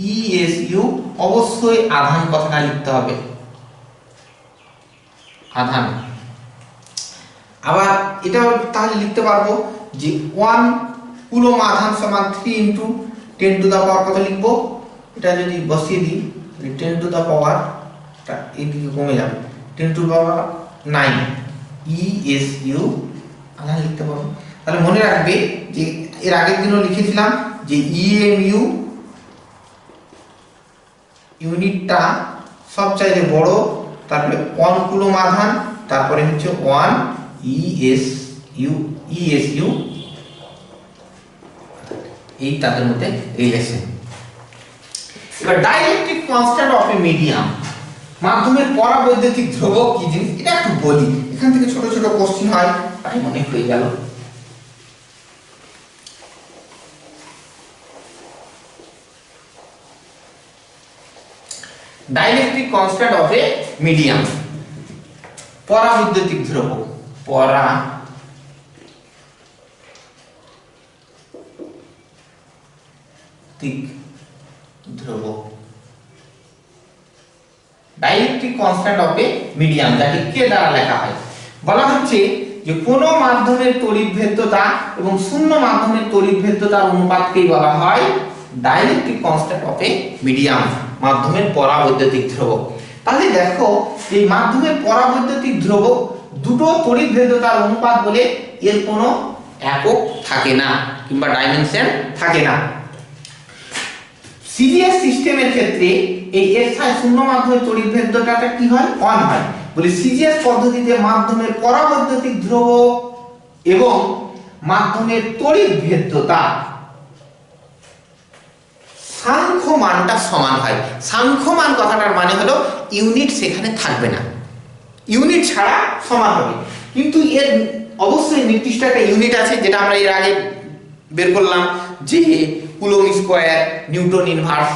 ইএসইউ। অবশ্যই আধান কথাটা লিখতে হবে, আধান। আবার এটাও তাহলে লিখতে পারবো যে 1 কুলম্ব আধান সমান 3 × 10 টু দা পাওয়ার কত লিখবো, এটা যদি বসিয়ে দিই 10 টু দা পাওয়ার এইদিকে কমে যাবে, 10 টু দা পাওয়ার 9 ইএসইউ আধান লিখতে পারবো। তাহলে মনে রাখবে যে এর আগের দিনও লিখেছিলাম যে ইএমইউ ইউনিটটা সবচাইতে বড়, তারপরে 1 কুলম্ব আধান, তারপরে হচ্ছে 1 ইএসইউ, এই তাদের মধ্যে রিলেশন। এবার dielectric constant of a medium, মাধ্যমের পরাবৈদ্যুতিক ধ্রুবক কি জিনিস এটা একটু বলি। এখান থেকে ছোট ছোট কোশ্চেন হয়, টাইম অনেক হয়ে গেল। Dielectric constant of a medium, পরাবৈদ্যুতিক ধ্রুবক, পরাবৈদ্যুতিক ধ্রুবক, dielectric constant of a medium, যাকে কে দ্বারা লেখা হয়। বলা হচ্ছে যে কোনো মাধ্যমের তড়িৎভেদ্যতা এবং শূন্য মাধ্যমের তড়িৎভেদ্যতার অনুপাতকেই বলা হয় dielectric constant of a medium, মাধ্যমের পরাবৈদ্যুতিক ধ্রুবক। তাহলে দেখো এই মাধ্যমের পরাবৈদ্যুতিক ধ্রুবক দুটো তড়িৎভেদ্যতার অনুপাত বলে এর কোনো একক থাকে না কিংবা ডাইমেনশন থাকে না। সিজিএস সিস্টেমের ক্ষেত্রে এই এসআই শূন্য মাধ্যমের তড়িৎভেদ্যতাটা কি হয়? 1 হয়। বলে সিজিএস পদ্ধতিতে মাধ্যমের পরাবৈদ্যুতিক ধ্রুবক এবং মাধ্যমের তড়িৎভেদ্যতা সাংখ্য মানটা সমান হয়। সাংখ্য মান কথাটার মানে হলো ইউনিট সেখানে থাকবে না, ইউনিট ছাড়া সমান হবে। কিন্তু এর অবশ্যই নির্দিষ্ট একটা ইউনিট আছে, যেটা আমরা এর আগে বের করলাম যে coulomb square newton inverse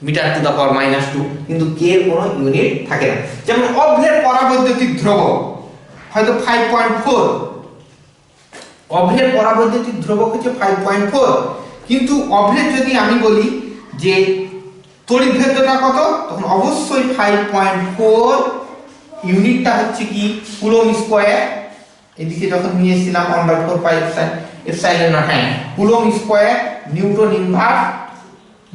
metre to the power -2, কিন্তু কে এর কোনো ইউনিট থাকে না। যেমন অভ্রের পরাবৈদ্যুতিক ধ্রুবক হয়তো 5.4, অভ্রের পরাবৈদ্যুতিক ধ্রুবক হচ্ছে 5.4, কিন্তু অভ্রের যদি আমি বলি যে তড়িৎভেদ্যতা কত, তখন অবশ্যই 5.4 ইউনিটটা হচ্ছে কি কুলম্ব স্কয়ার, এদিকে যখন নিয়ে এসেছিলাম 1/4 পাই এপসাইলন নট, হ্যাঁ coulomb square newton inverse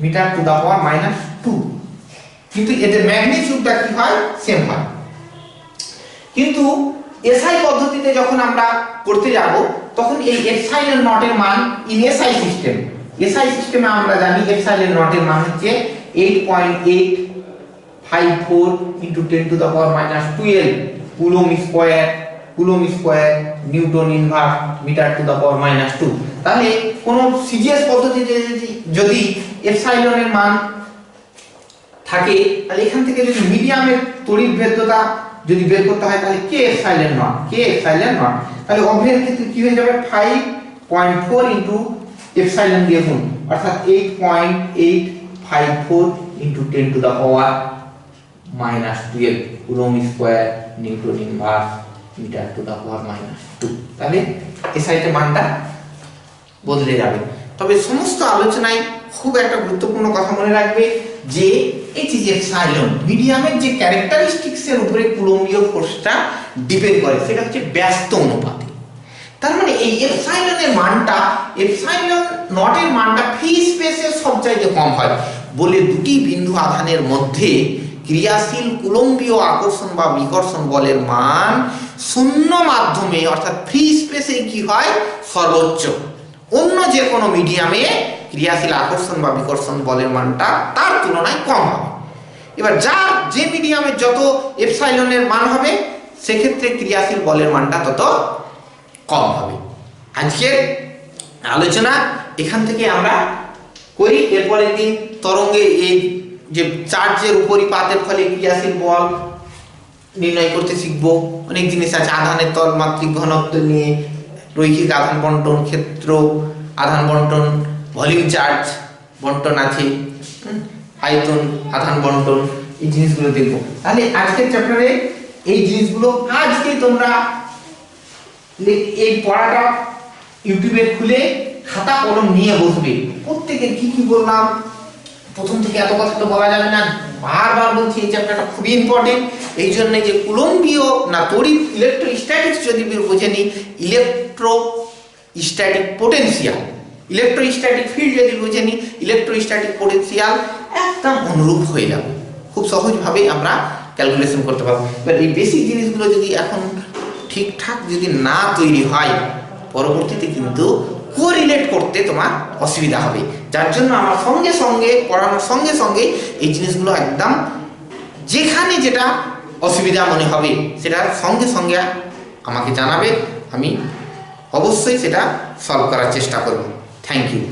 metre to the power -2, কিন্তু এদের ম্যাগনিটিউডটা কি হয়? সেম হয়। কিন্তু এসআই পদ্ধতিতে যখন আমরা করতে যাব তখন এই এপসাইলন নটের মান ইন এসআই সিস্টেম, এসআই সিস্টেমে আমরা জানি এপসাইলন নটের মান হচ্ছে 8.854 × 10⁻12 coulomb square newton inverse metre to the power -2। তাহলে কোন সিজিএস পদ্ধতিতে যদি এপসাইলনের মান থাকে, তাহলে এখান থেকে যদি মিডিয়ামের তড়িৎভেদ্যতা যদি বের করতে হয় তাহলে কে এপসাইলন নট, তাহলে অভ্রের ক্ষেত্রে কি হয়ে যাবে? 5.4 * এপসাইলন দিয়ে গুণ, অর্থাৎ 8.854 × 10⁻12 coulomb square newton inverse metre to the power -2। তাহলে এসআইতে মানটা বদলে যাবে। তবে সমস্ত আলোচনায় খুব একটা গুরুত্বপূর্ণ কথা মনে রাখবে যে এই যে এপসাইলন মিডিয়ামের যে ক্যারেক্টারিস্টিক্সের উপরে কুলম্বীয় ফোর্সটা ডিপেন্ড করে, সেটা হচ্ছে ব্যস্ত অনুপাতে। তার মানে এই এপসাইলনের মানটা, এপসাইলন নটের মানটা ফ্রি স্পেসে সবচাইতে কম হয় বলে দুটি বিন্দু আধানের মধ্যে ক্রিয়াশীল কুলম্বীয় আকর্ষণ বা বিকর্ষণ বলের মান শূন্য মাধ্যমে অর্থাৎ ফ্রি স্পেসে কি হয়? সর্বোচ্চ। অন্য যে কোনো মিডিয়ামে ক্রিয়াশীল আকর্ষণ বা বিকর্ষণ বলের মানটা তার তুলনায় কম হবে। এবার যার যে মিডিয়ামে যত এপসাইলনের মান হবে সেক্ষেত্রে ক্রিয়াশীল বলের মানটা তত কম হবে। আজকের আলোচনা এখান থেকে আমরা করি। এরপরের দিন তরঙ্গে এই যে চার্জের উপরিপাতের ফলে ক্রিয়াশীল বল নির্ণয় করতে শিখবো। অনেক জিনিস আছে, আধানের তলমাত্রিক ঘনত্ব নিয়ে, রৈখিক আধান বন্টন, ক্ষেত্র আধান বন্টন, ভলিউম চার্জ বন্টন আছে, আয়তন আধান বন্টন, এই জিনিসগুলো দেখবো। তাহলে আজকের চ্যাপ্টারে এই জিনিসগুলো আজকে তোমরা এই পড়াটা ইউটিউবে খুলে খাতা কলম নিয়ে বসবে। প্রত্যেকের কি কি বললাম, প্রথম থেকে এত কথা তো বলা যাবে না, বারবার বলছি এই চ্যাপ্টারটা খুবই ইম্পর্টেন্ট। এই জন্য যে কুলম্বীয় না তড়িৎ ইলেকট্রোস্ট্যাটিক্স যদি বুঝে নিই, ইলেকট্রোস্ট্যাটিক পোটেনশিয়াল, ইলেকট্রোস্ট্যাটিক ফিল্ড যদি বুঝে নিই, ইলেকট্রোস্ট্যাটিক পোটেনশিয়াল একদম অনুরূপ হয়ে যাবে, খুব সহজভাবে আমরা ক্যালকুলেশন করতে পারবো। এবার এই বেসিক জিনিসগুলো যদি এখন ঠিকঠাক যদি না তৈরি হয়, পরবর্তীতে কিন্তু কোরিলেট করতে তোমার অসুবিধা হবে। যার জন্য আমার সঙ্গে সঙ্গে পড়ানোর সঙ্গে সঙ্গে এই জিনিসগুলো একদম যেখানে যেটা অসুবিধা মনে হবে সেটা সঙ্গে সঙ্গে আমাকে জানাবে, আমি অবশ্যই সেটা সলভ করার চেষ্টা করব। Thank you.